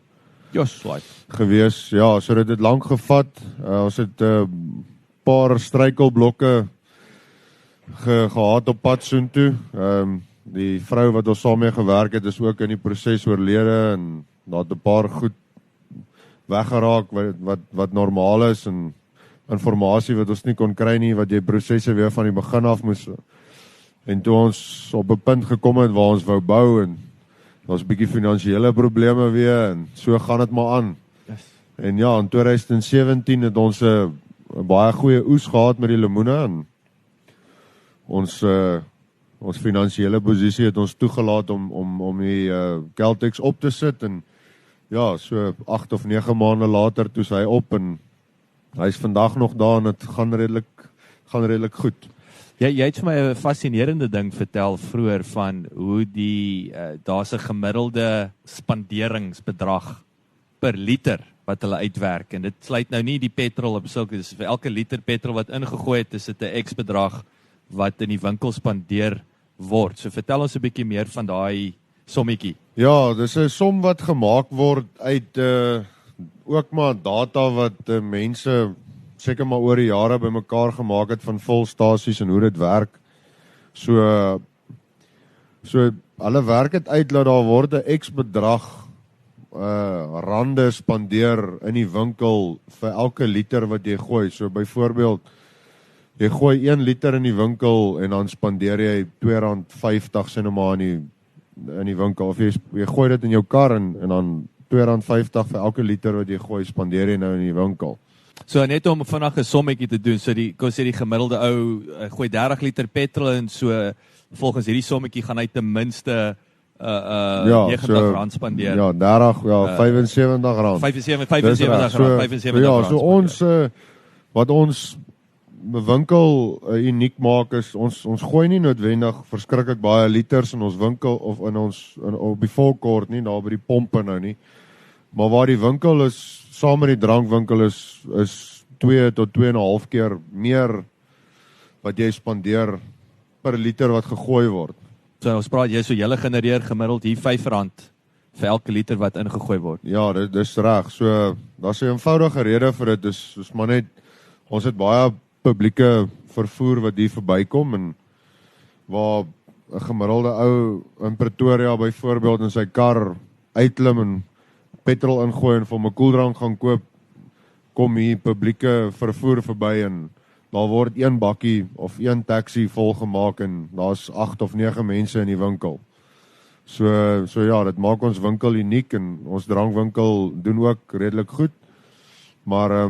gewees. Ja, so dit het lank gevat. Ons het 'n paar struikelblokke gehad op pad soontoe. Die vrou wat ons saam mee gewerk het, is ook in die proses oorlede, en daar het 'n paar goed weggeraak wat normaal is, en informasie wat ons nie kon kry nie, wat jy prosesse weer van die begin af moes. En toe ons op 'n punt gekom het waar ons wou bou, en daar was 'n bietjie finansiële probleme weer, en so gaan dit maar aan. Yes. En ja, in 2017 het ons 'n baie goeie oes gehad met die lemoene en ons finansiële posisie het ons toegelaat om die Caltex op te sit en ja, so 8 of 9 maande later toe is hy op en hy is vandag nog daar en dit gaan redelik goed. Jy het vir my 'n fascinerende ding vertel vroeër van hoe daar's 'n gemiddelde spanderingsbedrag per liter wat hulle uitwerk en dit sluit nou nie die petrol op sulke, dis vir elke liter petrol wat ingegooi het, is dit 'n X bedrag wat in die winkel spandeer word. So vertel ons 'n bietjie meer van daai sommetjie. Ja, dis 'n som wat gemaak word uit ook maar data wat mense seker maar oor die jare bymekaar gemaak het van volstasies en hoe dit werk. So hulle werk dit uit dat daar word 'n X bedrag rande spandeer in die winkel vir elke liter wat jy gooi. So byvoorbeeld jy gooi 1 liter in die winkel en dan spandeer jy R2.50 sê nou maar in die winkel of jy gooi dit in jou kar en dan R2.50 vir elke liter wat jy gooi spandeer jy nou in die winkel. So net om vinnig 'n sommetjie te doen, so die gemiddelde ou gooi 30 liter petrol en so volgens hierdie sommetjie gaan hy ten minste R90 spandeer. Ja, 30, R75. 75 Ja, so ons wat ons winkel uniek maak is ons gooi nie noodwendig verskriklik baie liters in ons winkel of op die volkort nie, daar by die pompe nou nie. Maar waar die winkel is, saam met die drankwinkel is 2 tot 2,5 keer meer wat jy spandeer per liter wat gegooi word. So ons praat jy so julle genereer gemiddeld hier R5 vir elke liter wat ingegooi word. Ja, dis reg. So daar's 'n eenvoudige rede vir dit. Dis maar net ons het baie publieke vervoer wat hier verbykom en waar 'n gemiddelde ou in Pretoria byvoorbeeld in sy kar uitklim en petrol ingooi en vir 'n koeldrank gaan koop, kom hier publieke vervoer verby en daar word 1 bakkie of 1 taxi volgemaak en daar's 8 of 9 mense in die winkel. So ja, dit maak ons winkel uniek en ons drankwinkel doen ook redelik goed. Maar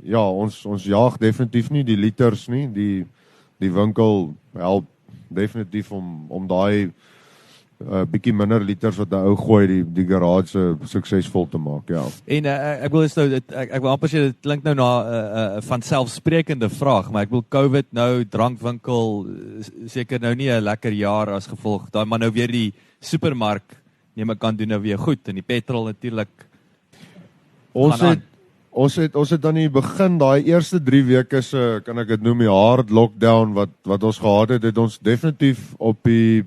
ja, ons jaag definitief nie die liters nie. Die winkel help definitief om daai bietjie minder liters wat 'n ou gooi die garage suksesvol te maak, ja. En ek wil amper sê dit klink nou na 'n van selfsprekende vraag, maar ek wil COVID nou drankwinkel seker nou nie 'n lekker jaar as gevolg. Daai maar nou weer die supermark neem ek kan doen nou weer goed en die petrol natuurlik. Ons het dan die begin daai eerste 3 weke se kan ek dit noem die hard lockdown wat ons gehad het ons definitief op die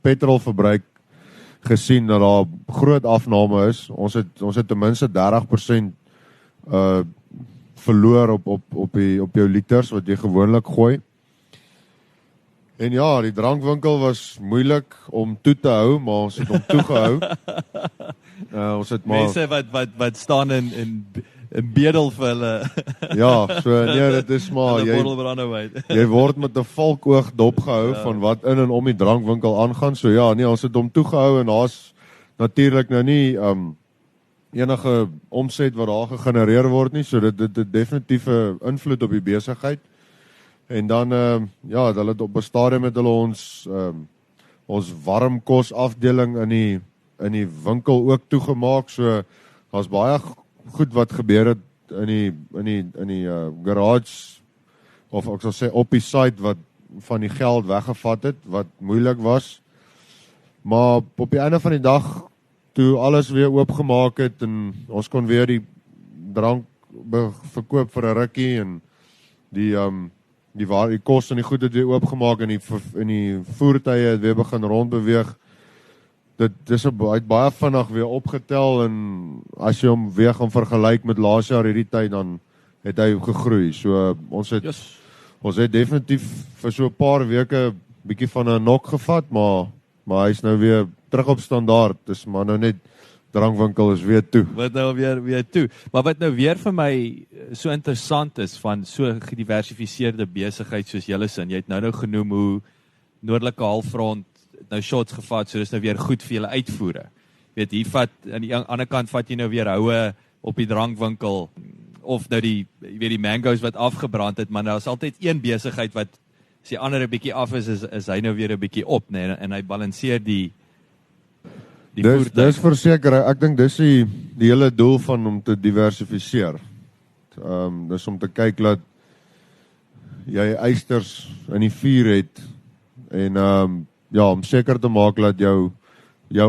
petrolverbruik gesien dat daar groot afname is. Ons het ten minste 30% verloor op jou liters wat jy gewoonlik gooi. En ja, die drankwinkel was moeilik om toe te hou, maar ons het hom toegehou. Ons het maar mense wat staan in bedel vir hulle. Ja, so nee, dit is maar jy word met 'n valkoog dopgehou van wat in en om die drankwinkel aangaan. So ja, nee, ons het hom toegehou en daar's natuurlik nou nie enige omset wat daar gegenereer word nie. So dit definitief 'n invloed op die besigheid. En dan ja, hulle het op 'n stadium met hulle ons warmkos afdeling in die winkel ook toegemaak. So daar's baie goed wat gebeur het in die garage of ek sal sê op die site wat van die geld weggevat het wat moeilik was. Maar op die einde van die dag toe alles weer oopgemaak het en ons kon weer die drank verkoop vir 'n rukkie en die kos en die goed het weer oopgemaak en die voertuie het weer begin rondbeweeg. Dit het baie vinnig weer opgetel en as jy hom weer gaan vergelyk met laas jaar hierdie tyd dan het hy gegroei. So ons het definitief vir so 'n paar weke bietjie van 'n nok gevat, maar hy's nou weer terug op standaard. Dis maar nou net drankwinkel is weer toe. Wat nou weer toe. Maar wat nou weer vir my so interessant is van so gediversifiseerde besigheid soos julle sin. Jy het nou genoem hoe noordelike halfrond nou shots gevat, so dis nou weer goed vir julle uitvoere. Weet, hier vat aan die ander kant vat jy nou weer houe op die drankwinkel of nou jy weet die mango's wat afgebrand het, maar daar's altyd een besigheid wat as die ander 'n bietjie af is hy nou weer 'n bietjie op, nee, en hy balanseer die voertuig. Dis verseker, ek dink dis die hele doel van om te diversifiseer. Dis om te kyk dat jy eisters in die vuur het en om seker te maak dat jou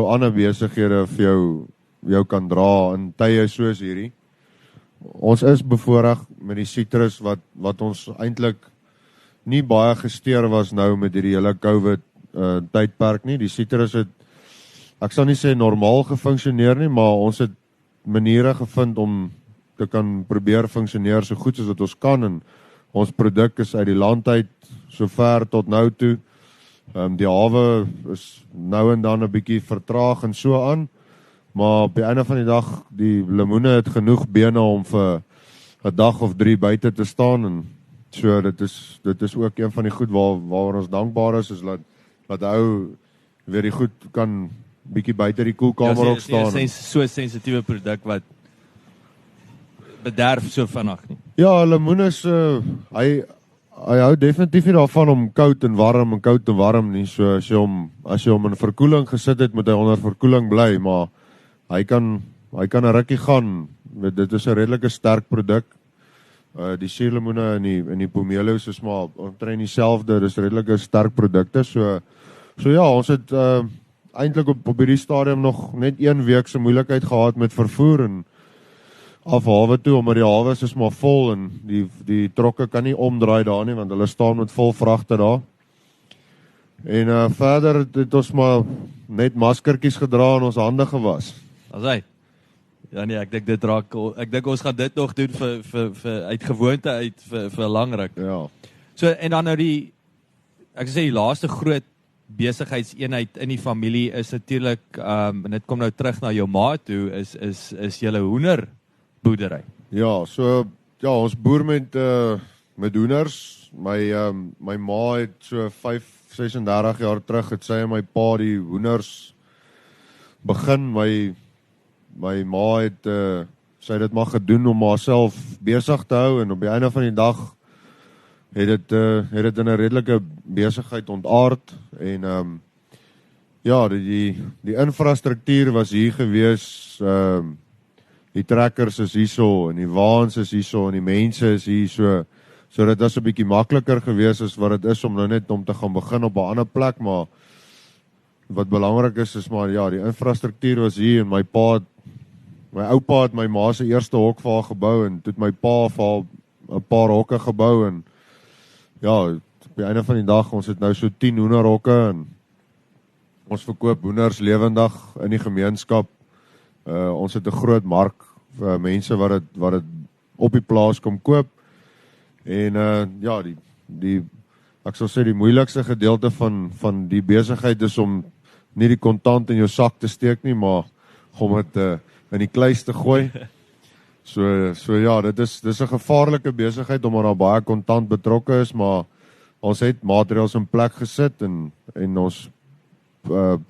ander besighede vir jou kan dra in tye soos hierdie. Ons is bevoorreg met die sitrus wat ons eintlik nie baie gesteer was nou met hierdie hele COVID tydperk nie. Die sitrus het, ek sal nie sê normaal gefunksioneer nie, maar ons het maniere gevind om te kan probeer funksioneer so goed as wat ons kan, en ons produk is uit die land uit so ver tot nou toe. Die hawe is nou en dan 'n bietjie vertraag en so aan, maar op die einde van die dag, die lemoene het genoeg bene om vir 'n dag of 3 buite te staan, en so dit is ook een van die goed waar ons dankbaar is dat ou weer die goed kan bietjie buite die koelkamer ook staan. Ja, is so 'n sensitiewe produk wat bederf so vinnig nie. Ja, lemoen is hy hou definitief nie daarvan om koud en warm nie. So as jy hom in verkoeling gesit het, moet hy onder verkoeling bly, maar hy kan 'n rukkie gaan. Dit is 'n redelike sterk produk. Die suurlemoene en die pomelo's is maar omtrent dieselfde, dis redelike sterk produkte. So ja, ons het eintlik op hierdie stadium nog net 1 week se moeilikheid gehad met vervoer en af hawe toe, omdat die hawe is maar vol en die trokke kan nie omdraai daar nie, want hulle staan met vol vragte daar. En verder het ons maar net maskertjies gedra en ons hande gewas. As hy. Ja nee, ek dink ons gaan dit nog doen vir uit gewoonte uit vir 'n lang ruk. Ja. So en dan nou ek sê die laaste groot besigheidseenheid in die familie is natuurlik en dit kom nou terug na jou ma toe is julle hoenderboerdery. Ja, so ja, ons boer met hoenders. My ma het so 36 jaar terug het sy en my pa die hoenders begin. My ma het sy dit maar gedoen om haarself besig te hou, en op die einde van die dag het dit in 'n redelike besigheid ontaard, en ja, die infrastruktuur was hier gewees, die trekkers is hierso en die waans is hierso en die mense is hier, so dit was 'n bietjie makliker gewees as wat dit is om nou net om te gaan begin op 'n ander plek, maar wat belangrik is maar ja, die infrastruktuur was hier, en my oupa het my ma se eerste hok vir haar gebou, en toe het my pa vir haar 'n paar hokke gebou, en ja, op die einde van die dag, ons het nou so 10 hoenderhokke, en ons verkoop hoenders lewendig in die gemeenskap. Ons het 'n groot mark vir mense wat dit op die plaas kom koop, en ja, ek sal sê die moeilikste gedeelte van die besigheid is om nie die kontant in jou sak te steek nie, maar om dit in die kluis te gooi. So ja, dis 'n gevaarlike besigheid omdat daar baie kontant betrokke is, maar ons het maatreëls in plek gesit en ons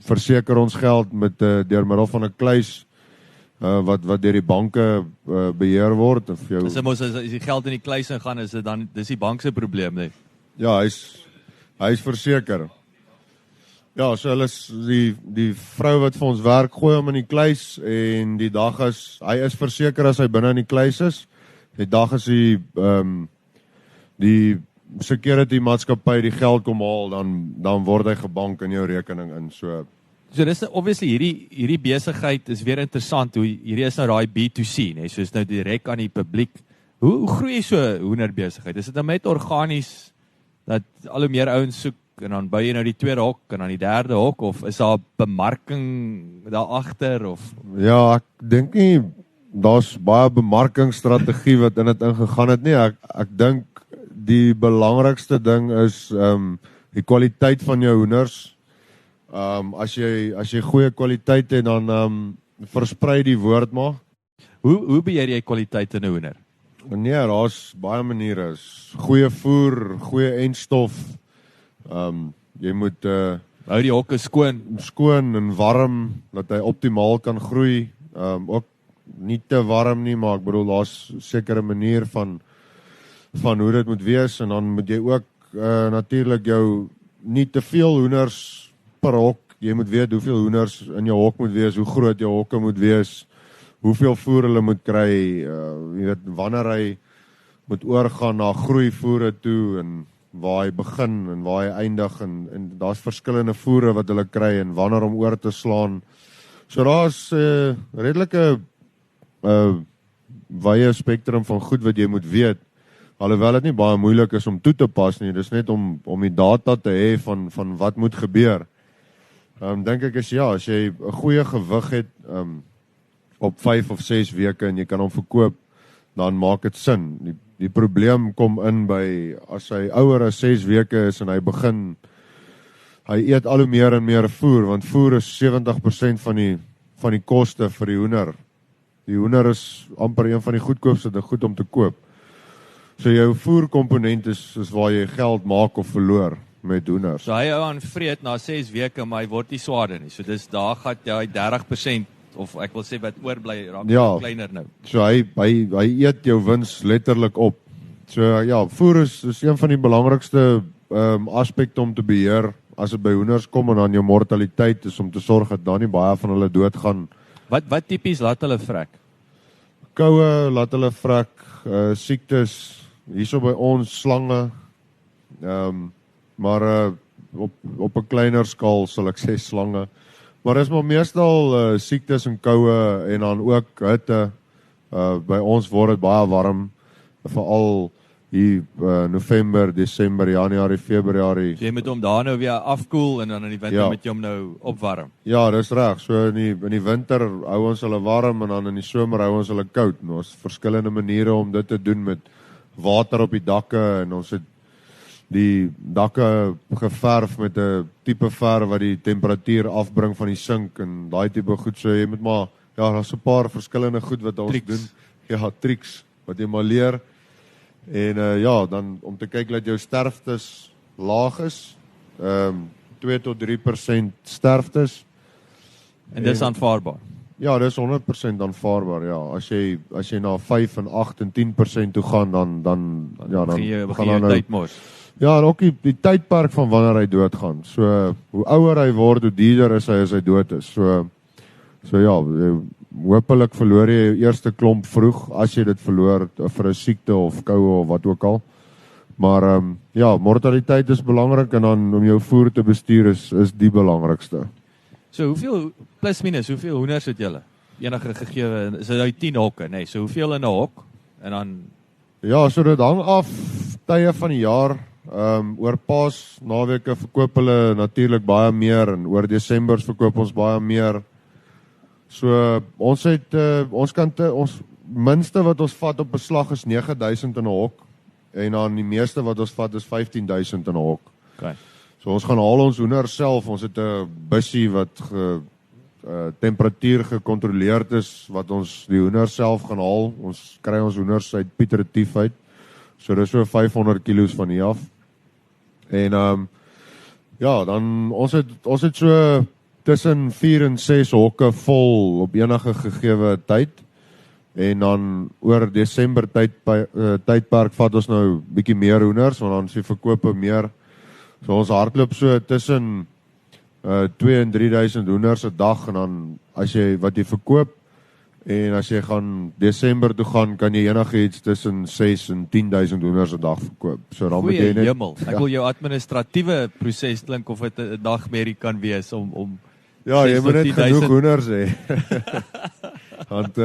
verseker ons geld met deur middel van 'n kluis wat deur die banke beheer word. Of jou As die geld in die kluis ingaan, dis die bank se probleem, nee. Ja, hy is verseker. Ja, so hulle is die vrou wat vir ons werk, gooi hom in die kluis, en die dag hy is verseker as hy binne in die kluis is. Die dag as die security maatskappy die geld kom haal, dan word hy gebank in jou rekening in. So dis obviously hierdie besigheid is weer interessant, hoe hierdie is nou daai B2C, nee, so is nou direk aan die publiek. Hoe groei so 'n hoenderbesigheid? Is dit nou net organies dat al hoe meer ouens soek en dan bou jy nou die tweede hok en dan die derde hok, of is daar bemarking daar agter, of? Ja, ek dink nie daar's baie bemarkingsstrategie wat in dit ingegaan het nie. Ek dink die belangrikste ding is die kwaliteit van jou hoenders. As jy goeie kwaliteit het, dan versprei die woord maar. Hoe beheer jy kwaliteit in 'n hoender? Nee, daar's baie maniere. Goeie voer, goeie enstof. Jy moet hou die hokke skoon en warm, dat hy optimaal kan groei. Ook nie te warm nie, maar ek bedoel daar's 'n sekere manier van hoe dit moet wees en dan moet jy ook natuurlik jou nie te veel hoenders per hok. Jy moet weet hoeveel hoenders in jou hok moet wees, hoe groot jou hokke moet wees, hoeveel voer hulle moet kry, jy weet wanneer hy moet oorgaan na groeivoere toe en waar hy begin en waar hy eindig en daar's verskillende voere wat hulle kry en wanneer om oor te slaan. So daar's redelike wye spektrum van goed wat jy moet weet. Alhoewel dit nie baie moeilik is om toe te pas nie, dis net om die data te hê van wat moet gebeur. Dink ek as jy 'n goeie gewig het op 5 of 6 weke en jy kan hom verkoop, dan maak dit sin. Die probleem kom in by as hy ouer as 6 weke is en hy eet al hoe meer en meer voer, want voer is 70% van die koste vir die hoender. Die hoender is amper een van die goedkoopste en goed om te koop. So jou voerkomponent is waar jy geld maak of verloor met hoenders. So hy hou aan vreet na 6 weke, maar hy word nie swaarder nie. So dis daar gaan hy 30% of ek wil sê wat oorbly raak kleiner nou. So hy eet jou wins letterlik op. So voer is een van die belangrikste aspekte om te beheer as dit by hoenders kom en dan jou mortaliteit is om te sorg dat daar nie baie van hulle doodgaan. Wat tipies laat hulle vrek? Koue laat hulle vrek, siektes, hierso by ons slange, maar op 'n kleiner skaal sal ek sê slange. Maar is maar meestal siektes en koue en dan ook hitte. By ons word dit baie warm, veral hier November, Desember, Januarie, Februarie. So jy moet hom daar nou weer afkoel en dan in die winter moet jy hom nou opwarm. Ja, dis reg. So in die winter hou ons hulle warm en dan in die somer hou ons hulle koud. Ons verskillende maniere om dit te doen met water op die dakke en ons het die dakke geverf met 'n tipe verf wat die temperatuur afbring van die sink en daai tipe goed. So jy moet maar daar's 'n paar verskillende goed wat ons doen. Ja, triks wat jy maar leer. En dan om te kyk dat jou sterftes laag is. 2 tot 3% sterftes. En dis aanvaarbaar. Ja, dis 100% aanvaarbaar, ja. As jy na 5 en 8 en 10% toe gaan dan begin jy tyd mors. Ja, en ook die tydperk van wanneer hy doodgaan. So hoe ouer hy word, hoe duurder is hy as hy dood is. So hopelik verloor jy jou eerste klomp vroeg as jy dit verloor vir 'n siekte of koue of wat ook al. Maar mortaliteit is belangrik en dan om jou voer te bestuur is die belangrikste. So hoeveel plus minus hoeveel hoenders het julle? Enige gegee, is dit nou 10 hokke, nee. So hoeveel in 'n hok? En dan ja, so dit hang af tye van die jaar. Oor Paasnaweke verkoop hulle natuurlik baie meer en oor Desember verkoop ons baie meer. So ons minste wat ons vat op 'n slag is 9000 in 'n hok en dan die meeste wat ons vat is 15000 in 'n hok. Okay. So ons gaan haal ons hoenders self. Ons het 'n bussie wat temperatuur gekontroleerd is wat ons die hoenders self gaan haal. Ons kry ons hoenders uit Piet Retief uit. So dis so 500 kilos van hier af. En dan ons het so tussen 4 en 6 hokke vol op enige gegewe tyd. En dan oor Desember tydperk vat ons nou bietjie meer hoenders want dan is die verkope meer. So ons hardloop so tussen 2 en 3000 hoenders 'n dag en dan wat jy verkoop en as jy gaan Desember toe gaan kan jy enigiets tussen 6 en 10000 hoenders 'n dag verkoop. So dan moet jy net hemel. Ek wil jou administratiewe proses klink of dit 'n dagmerrie kan wees om ja, jy moet net genoeg hoenders hê. Want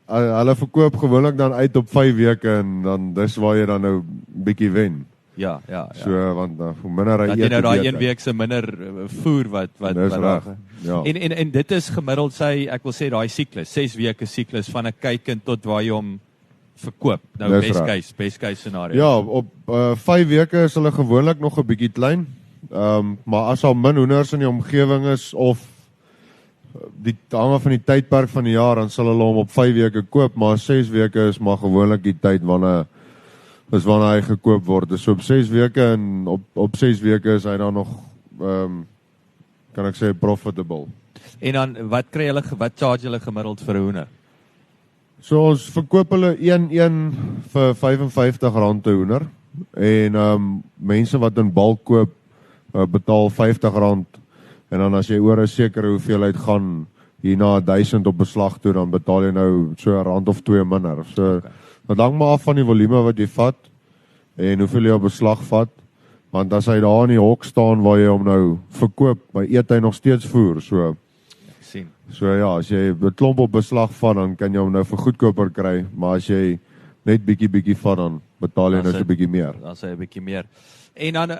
hulle verkoop gewoonlik dan uit op 5 weke en dan dis waar jy dan nou bietjie wen. Ja. So want hoe minder hy eet, jy nou daai 1 week se minder voer wat ja. En dit is gemiddeld ek wil sê daai siklus, 6 weke siklus van 'n kykind tot waar jy hom verkoop. Nou best case scenario. Ja, op 5 weke is hulle gewoonlik nog 'n bietjie klein. Maar as al min hoenders in die omgewing is of die hang van die tydperk van die jaar, dan sal hulle hom op 5 weke koop, maar 6 weke is maar gewoonlik die tyd wanneer hy gekoop word. So op 6 weke en op 6 weke is hy dan nog kan ek sê profitable. En dan wat charge hulle gemiddeld vir 'n hoender? So ons verkoop hulle 1 vir R55 per hoender en mense wat in bulk koop betaal R50 en dan as jy oor 'n sekere hoeveelheid gaan hier na 1000 op beslag toe, dan betaal jy nou so R1 of 2 minder. So dit hang maar af van die volume wat jy vat en hoeveel jy op beslag vat, want as hy daar in die hok staan waar jy hom nou verkoop, maar eet hy nog steeds voer, so sien. So ja, as jy 'n klomp op beslag vat, dan kan jy hom nou vir goedkoper kry, maar as jy net bietjie vat, dan betaal jy nou so 'n bietjie meer. Dan sê 'n bietjie meer. En dan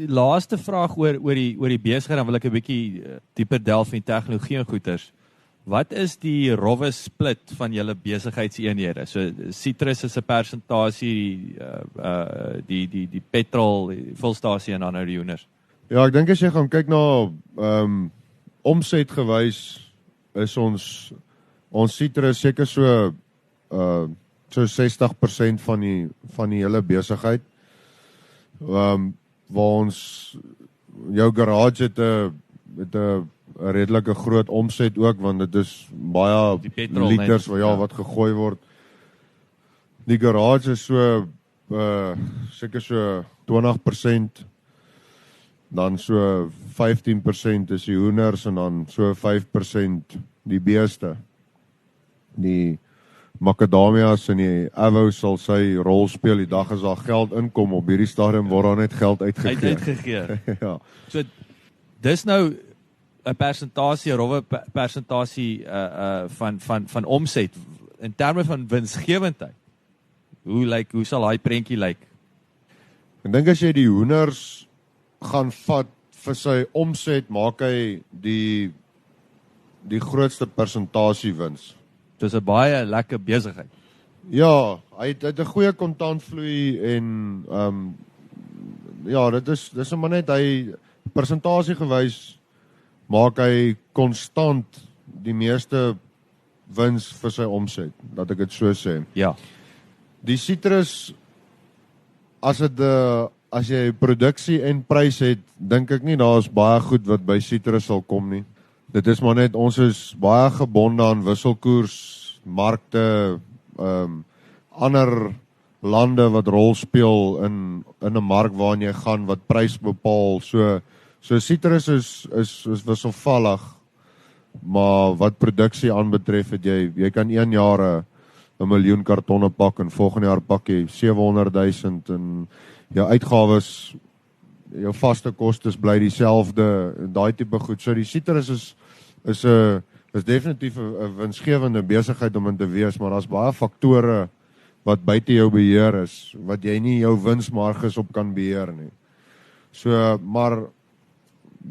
laaste vraag oor die besigheid, dan wil ek 'n bietjie dieper delf in tegnologie en goeders. Wat is die rowwe split van julle besigheidseenhede? So Citrus is 'n persentasie, die petrol, die volstasie en dan nou die hoenders. Ja, ek dink as jy gaan kyk na omset gewys is ons Citrus seker so 60% van die hele besigheid. Waar ons jou garage het 'n redelike groot omset ook, want dit is baie liters wat gegooi word. Die garage is so seker so 20%, dan so 15% is die hoenders en dan so 5% die beeste. Die macadamias en die avou sal sy rol speel die dag as daar geld inkom. Op hierdie stadium word daar net geld uitgegee. Ja. So dis nou 'n persentasie, 'n rowwe persentasie van omset in terme van winsgewendheid. Hoe sal daai prentjie lyk? Ek dink as jy die hoenders gaan vat vir sy omset, maak hy die grootste persentasie wins. Dis 'n baie lekker besigheid. Ja, hy het 'n goeie kontantvloei en ja, dis maar net hy persentasie gewys maak hy konstant die meeste wins vir sy omset, dat ek dit so sê. Ja. Die Citrus, as jy produksie en prys het, dink ek nie daar is baie goed wat by Citrus sal kom nie. Dit is maar net, ons is baie gebonde aan wisselkoers, markte, ander lande wat rol speel in 'n mark waarin jy gaan wat prys bepaal. So Citrus is wisselvallig, maar wat produksie aanbetref het jy kan 1 jaar 'n miljoen kartonne pak en volgende jaar pak jy 700,000 en jou uitgawes, jou vaste kostes bly dieselfde en daai tipe goed. So die Citrus is definitief 'n winsgewende besigheid om in te wees, maar daar's baie faktore wat buite jou beheer is, wat jy nie jou winsmarges op kan beheer nie. So, maar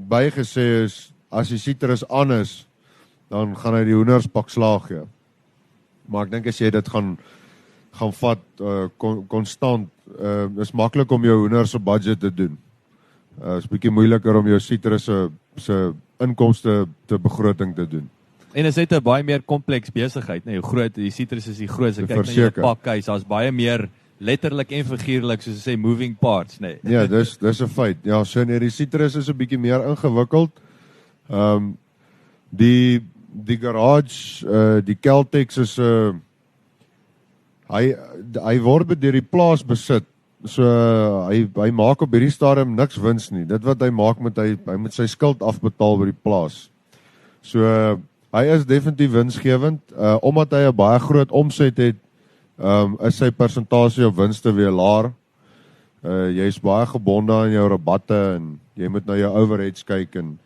bygesê is, as die Citrus aan is, dan gaan hy die hoenders pak slaag gee. Maar ek dink as jy dit gaan vat konstant, is maklik om jou hoenders se budget te doen. Is bietjie moeiliker om jou Citrus se inkomste te begroting te doen. En is dit 'n baie meer kompleks besigheid, nee, hoe groot die Citrus is, die grootste. Kyk na jou pakhuis, daar's baie meer letterlik en figuurlik, soos jy sê, moving parts, nee. Ja, dis 'n feit. Ja, so nee, die Citrus is 'n bietjie meer ingewikkeld. Die garage, die Caltex is hy word deur die plaas besit. So hy maak op hierdie stadium niks wins nie. Dit wat hy maak hy moet sy skuld afbetaal by die plaas. So hy is definitief winsgewend, omdat hy 'n baie groot omset het, is sy persentasie op winste weer laer. Jy's baie gebonde aan jou rabatte en jy moet na jou overheads kyk en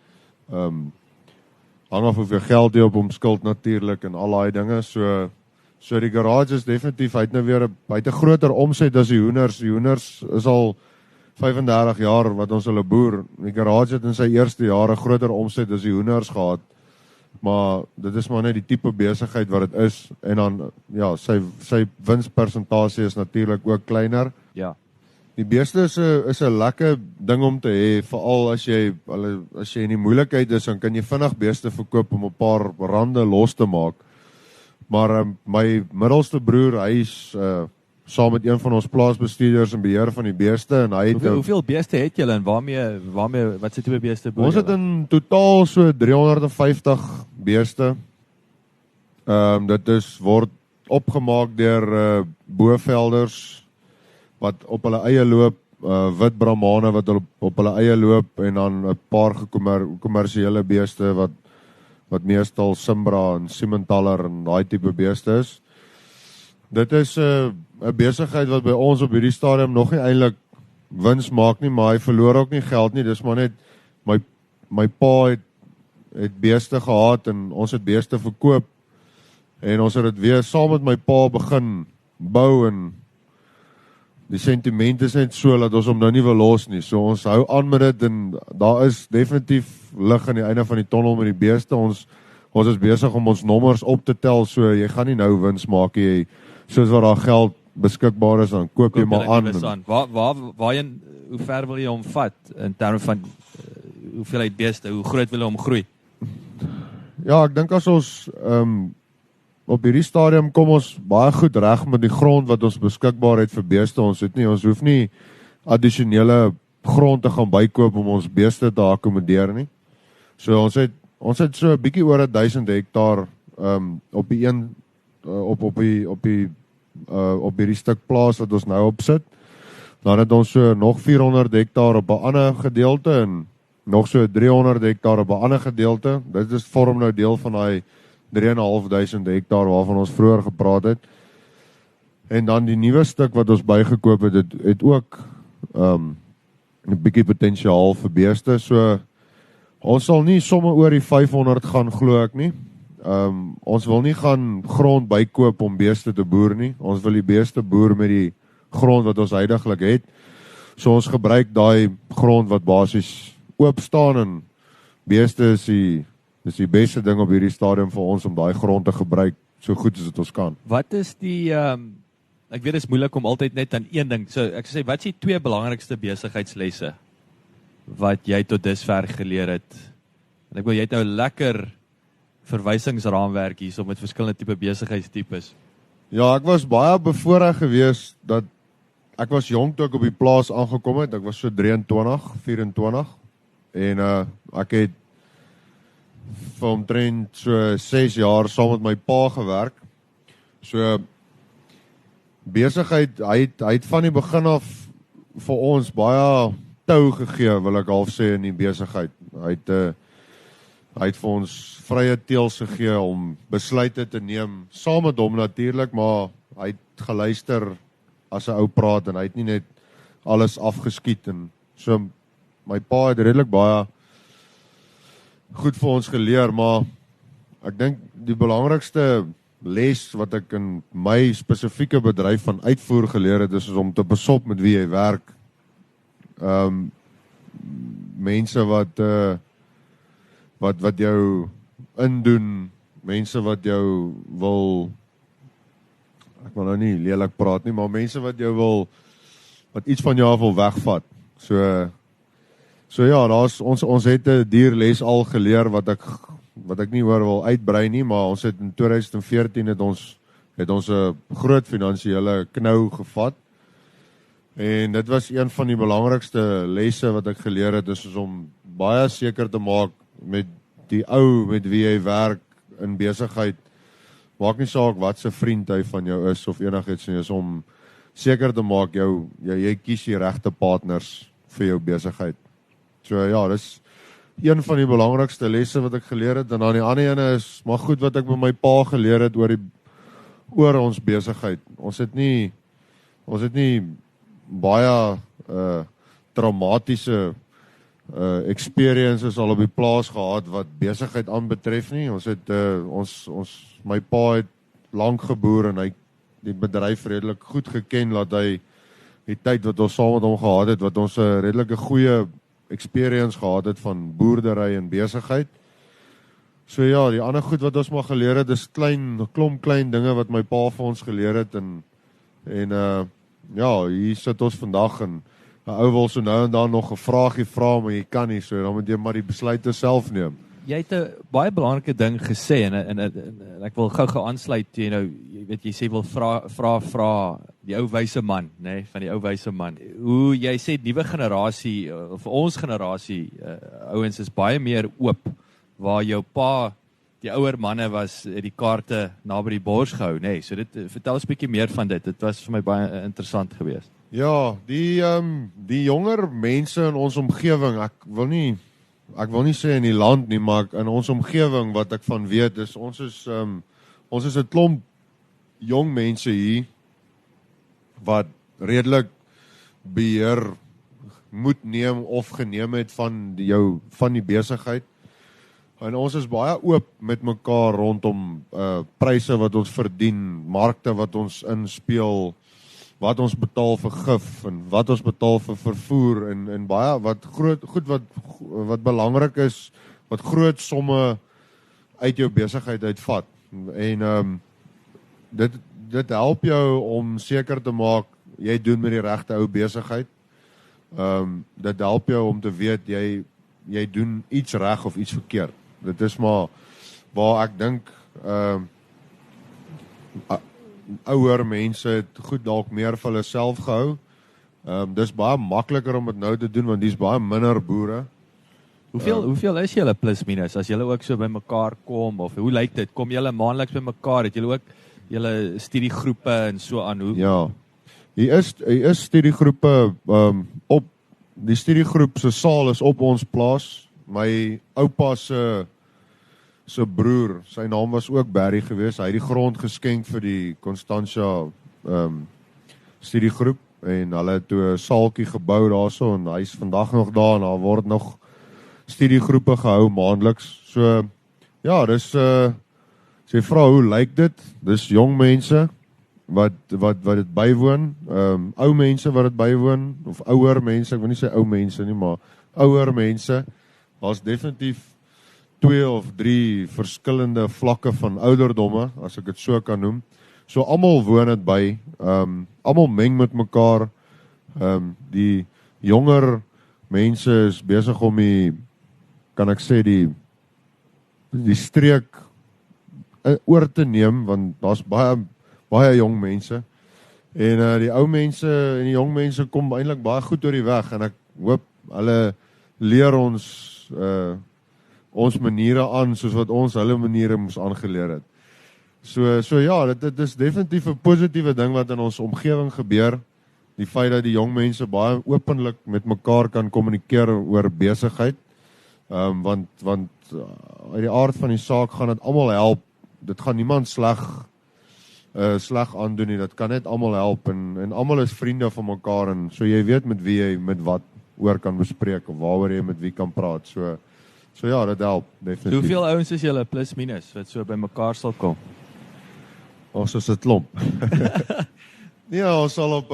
hang af hoeveel geld jy op hom skuld natuurlik en al daai dinge. So die garage is definitief, hy het 'n groter omset as die hoenders. Die hoenders is al 35 jaar wat ons hulle boer. Die garage het in sy eerste jaar 'n groter omset as die hoenders gehad. Maar dit is maar net die tipe besigheid wat dit is. En dan, ja, sy winspersentasie is natuurlik ook kleiner. Ja. Die beeste is 'n lekker ding om te hê, veral as jy in die moeilikheid is, dan kan jy vinnig beeste verkoop om 'n paar rande los te maak. Maar my middelste broer, hy is saam met een van ons plaasbestuurders en beheer van die beeste en hy het hoeveel beeste het julle en waarmee wat se tipe beeste boer? Ons het in totaal so 350 beeste. Dit word opgemaak deur boevelders wat op hulle eie loop, wit Brahmane wat op hulle eie loop en dan 'n paar kommersiële beeste wat meestal Simbra en Simmentaler en daai tipe beeste is. Dit is 'n besigheid wat by ons op hierdie stadium nog nie eintlik wins maak nie, maar hy verloor ook nie geld nie. Dis maar net my pa het beeste gehad en ons het beeste verkoop en ons het dit weer saam met my pa begin bou en die sentiment is net so dat ons hom nou nie wil los nie. So ons hou aan met dit en daar is definitief lig aan die einde van die tonnel met die beeste. Ons is besig om ons nommers op te tel, so jy gaan nie nou wins maak nie. Soos wat daar geld beskikbaar is, dan koop jy maar aan. Waarheen, hoe ver wil jy hom vat in terme van hoeveelheid beeste, hoe groot wil jy hom groei? Ja, ek dink as ons op hierdie stadium kom ons baie goed reg met die grond wat ons beskikbaar het vir beeste. Ons hoef nie addisionele grond te gaan bykoop om ons beeste te akkommodeer nie. So ons het so 'n bietjie oor 1000 hektaar op die een op hierdie stuk plaas wat ons nou op sit. Dan het ons so nog 400 hektaar op 'n ander gedeelte en nog so 300 hektaar op 'n ander gedeelte. Dit is vorm nou deel van daai 3.500 hektaar waarvan ons vroeër gepraat het. En dan die nuwe stuk wat ons bygekoop het ook 'n bietjie potensiaal vir beeste. So ons sal nie sommer oor die 500 gaan, glo ek nie. Ons wil nie gaan grond bykoop om beeste te boer nie. Ons wil die beeste boer met die grond wat ons huidiglik het. So ons gebruik daai grond wat basies oop staan en beeste is die beste ding op hierdie stadium vir ons om daai grond te gebruik so goed as wat ons kan. Wat is die ek weet dit is moeilik om altyd net aan een ding. So ek sê wat is die 2 belangrikste besigheidslesse wat jy tot dusver geleer het? En ek wil jy het nou lekker verwysingsraamwerk hier so met verskillende tipe besigheidstipes. Ja, ek was baie bevoorreg geweest dat ek was jonk toe ek op die plaas aangekom het. Ek was so 23, 24 en ek het vir omtrent so 6 jaar saam met my pa gewerk. So besigheid, hy het van die begin af vir ons baie tou gegee, wil ek half sê, in die besigheid. Hy het vir ons vrye teels gegee om besluite te neem, saam met hom natuurlik, maar hy het geluister as 'n ou praat en hy het nie net alles afgeskiet en so. My pa het redelik baie goed vir ons geleer, maar ek dink die belangrikste les wat ek in my spesifieke bedryf van uitvoer geleer het, is om te besop met wie jy werk. Mense wat jou indoen, mense wat jou wil, ek wil nou nie lelik praat nie, maar mense wat jou wil, wat iets van jou af wil wegvat. So ja, ons het 'n duur les al geleer wat ek nie oor wil uitbrei nie, maar ons het in 2014 het ons 'n groot finansiële knou gevat. En dit was een van die belangrikste lesse wat ek geleer het, is om baie seker te maak met die ou met wie jy werk in besigheid. Maak nie saak wat se vriend hy van jou is of enigiets nie, is om seker te maak jy kies die regte partners vir jou besigheid. So ja, dis een van die belangrikste lesse wat ek geleer het. En dan die ander ene is maar goed wat ek met my pa geleer het oor ons besigheid. Ons het nie baie traumatiese experiences al op die plaas gehad wat besigheid aanbetref nie. My pa het lank geboer en hy die bedryf redelik goed geken, dat hy die tyd wat ons saam met hom gehad het, wat ons 'n redelike goeie experience gehad het van boerdery en besigheid. So ja, die ander goed wat ons maar geleer het, is klomp klein dinge wat my pa vir ons geleer het en ja, hier sit ons vandag en 'n ou wil so nou en dan nog 'n vraagie vra, maar jy kan nie, so dan moet jy maar die besluite self neem. Jy het 'n baie belangrike ding gesê en ek wil gou aansluit, jy weet jy sê wil vra die ou wyse man, nê, van die ou wyse man. Hoe jy sê nuwe generasie vir ons generasie ouens is baie meer oop, waar jou pa die ouer manne was die kaarte naby die bors gehou, nê. So dit vertel ons 'n bietjie meer van dit. Dit was vir my baie interessant geweest. Ja, die jonger mense in ons omgewing, ek wil nie sê in die land nie, maar in ons omgewing wat ek van weet is ons is 'n klomp jong mense hier wat redelik beheer moet neem of geneem het van die besigheid. En ons is baie oop met mekaar rondom pryse wat ons verdien, markte wat ons inspeel, wat ons betaal vir gif en wat ons betaal vir vervoer en baie wat belangrik is, wat groot somme uit jou besigheid uitvat. En dit help jou om seker te maak jy doen met die regte ou besigheid. Dit help jou om te weet jy doen iets reg of iets verkeerd. Dit is maar waar ek dink ouer mense het goed dalk meer vir hulle self gehou. Dis baie makliker om dit nou te doen want dis baie minder boere. Hoeveel is julle plus minus as julle ook so by mekaar kom of hoe lyk dit? Kom julle maandeliks by mekaar? Het julle ook julle studiegroepe en so aan? Ja. Hier is studiegroepe op die studiegroep se saal is op ons plaas. My oupa se broer, sy naam was ook Barry geweest. Hy het die grond geskenk vir die Constantia studiegroep en hulle het toe 'n saaltjie gebou daarso en hy's vandag nog daar en daar word nog studiegroepe gehou maandeliks. So ja, dis sy vra hoe lyk dit? Dis jong mense wat dit bywoon, ou mense wat dit bywoon of ouer mense, ek wil nie sê ou mense nie, maar ouer mense. Daar's definitief 2 of 3 verskillende vlakke van ouderdomme, as ek dit so kan noem. So almal woon dit by, almal meng met mekaar. Die jonger mense is besig om die streek oor te neem, want daar's baie jong mense. En die ou mense en die jong mense kom eintlik baie goed oor die weg en ek hoop hulle leer ons maniere aan soos wat ons hulle maniere moes aangeleer het. So ja, dit is definitief 'n positiewe ding wat in ons omgewing gebeur. Die feit dat die jong mense baie openlik met mekaar kan kommunikeer oor besigheid. Want uit die aard van die saak gaan dit almal help. Dit gaan niemand sleg aandoen nie. Dit kan net almal help en almal is vriende van mekaar en so jy weet met wie jy met wat oor kan bespreek of waaroor jy met wie kan praat. So ja, dit help definitief. Hoeveel ouens is julle plus minus wat so by mekaar sal kom? Ons is 'n klomp. Ja, ons sal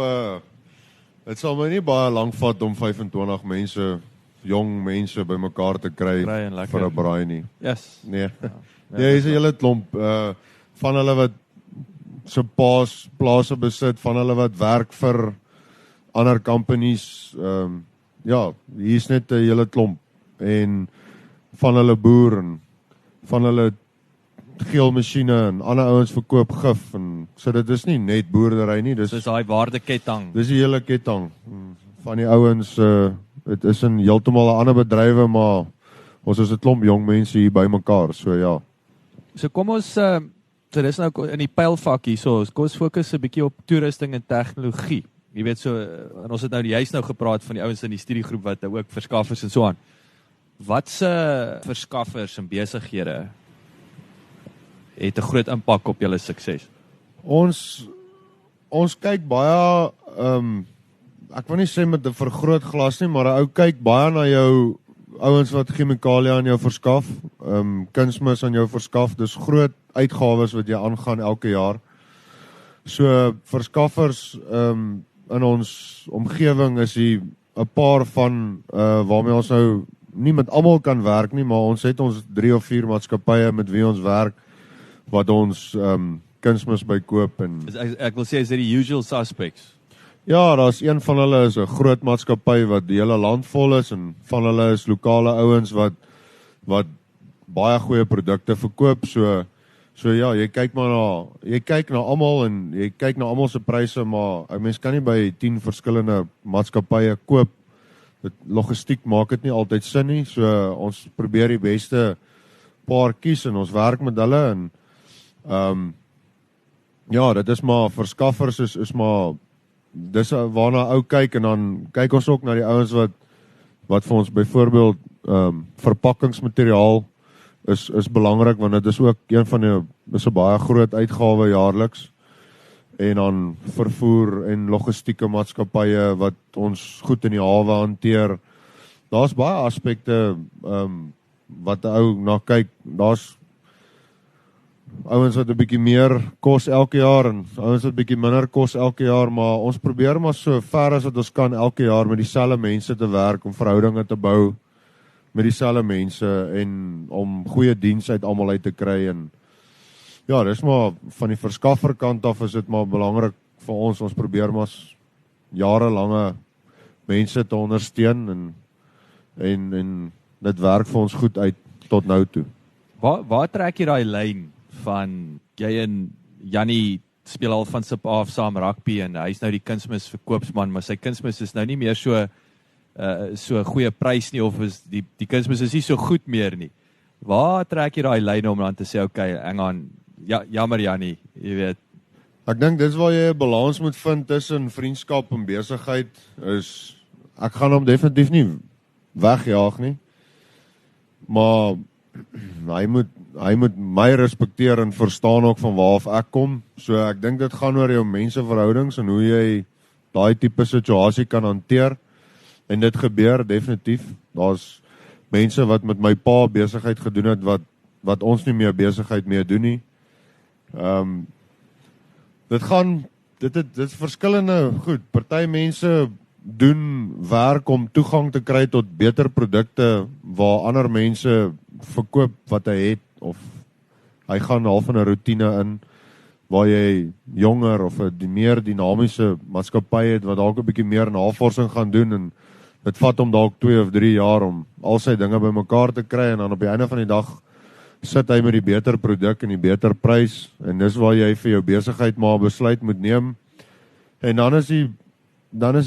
dit sal my nie baie lank vat om 25 mense, jong mense by mekaar te kry vir 'n braai nie. Yes. Nee. Nee, is 'n hele klomp van hulle wat se plase besit, van hulle wat werk vir ander companies. Ja, hier's net 'n hele klomp en van hulle boer en van hulle geelmasjiene en ander ouens verkoop gif en so dit is nie net boerdery nie, dis daai waardeketting. Dis die hele ketting van die ouens. Dit is in heeltemal 'n ander bedrywe, maar ons is 'n klomp jong mense hier by mekaar, so ja. So kom ons so dis nou in die pylvak hierso. Kom ons fokus 'n bietjie op toerusting en tegnologie. Jy weet so en ons het nou juist gepraat van die ouens in die studiegroep wat ook verskaffers en so aan. Wat se verskaffers en besighede het 'n groot impak op julle sukses? Ons kyk baie ek wil nie sê met 'n vergrootglas nie, maar 'n ou kyk baie na jou ouens wat chemikalie aan jou verskaf, kunsmis aan jou verskaf. Dis groot uitgawes wat jy aangaan elke jaar. So verskaffers in ons omgewing is hier 'n paar van waarmee ons nou nie met almal kan werk nie, maar ons het ons 3 of 4 maatskappye met wie ons werk wat ons kunsmis by koop en ek wil sê is dit die usual suspects. Ja, daar's een van hulle is 'n groot maatskappy wat die hele land vol is en van hulle is lokale ouens wat baie goeie produkte verkoop. So ja, jy kyk na almal en jy kyk na almal se pryse, maar 'n mens kan nie by 10 verskillende maatskappye koop. Dit logistiek maak dit nie altyd sin nie. So ons probeer die beste paar kies en ons werk met hulle en ja, dit is maar verskaffers is maar dis waarna ou kyk en dan kyk ons ook na die ouens wat vir ons byvoorbeeld verpakkingsmateriaal is belangrik want dit is ook een van is 'n baie groot uitgawe jaarliks en dan vervoer en logistieke maatskappye wat ons goed in die hawe hanteer. Daar's baie aspekte wat 'n ou na kyk. Daar's ouens wat 'n bietjie meer kos elke jaar en ouens wat bietjie minder kos elke jaar, maar ons probeer maar so ver as wat ons kan elke jaar met dieselfde mense te werk om verhoudinge te bou met dieselfde mense en om goeie diens uit almal uit te kry en ja, dis maar van die verskafferkant af is dit maar belangrik vir ons probeer maar jarelange mense te ondersteun en dit werk vir ons goed uit tot nou toe. Waar trek jy daai lyn van jy en Jannie speel al van sip af saam rugby en hy's nou die kunsmis verkoopsman, maar sy kunsmis is nou nie meer so goeie prys nie of is die kunsmis is nie so goed meer nie. Waar trek jy daai lyn om dan te sê okay, hang on, ja, jammer Jannie, jy weet. Ek dink dis waar jy 'n balans moet vind tussen vriendskap en besigheid is ek gaan hom definitief nie wegjaag nie. Maar hy moet my respekteer en verstaan ook van waar af ek kom. So ek dink dit gaan oor jou menseverhoudings en hoe jy daai tipe situasie kan hanteer. En dit gebeur definitief. Daar's mense wat met my pa besigheid gedoen het wat ons nie meer besigheid mee doen nie. Dit is verskillende goed. Party mense doen werk om toegang te kry tot beter produkte waar ander mense verkoop wat hy het of hy gaan half in 'n roetine in waar jy jonger of 'n meer dinamiese maatskappy het wat dalk 'n bietjie meer navorsing gaan doen en dit vat hom dalk 2 of 3 jaar om al sy dinge bymekaar te kry en dan op die einde van die dag sit hy met die beter produk en die beter prys en dis waar jy vir jou besigheid maar besluit moet neem. En dan is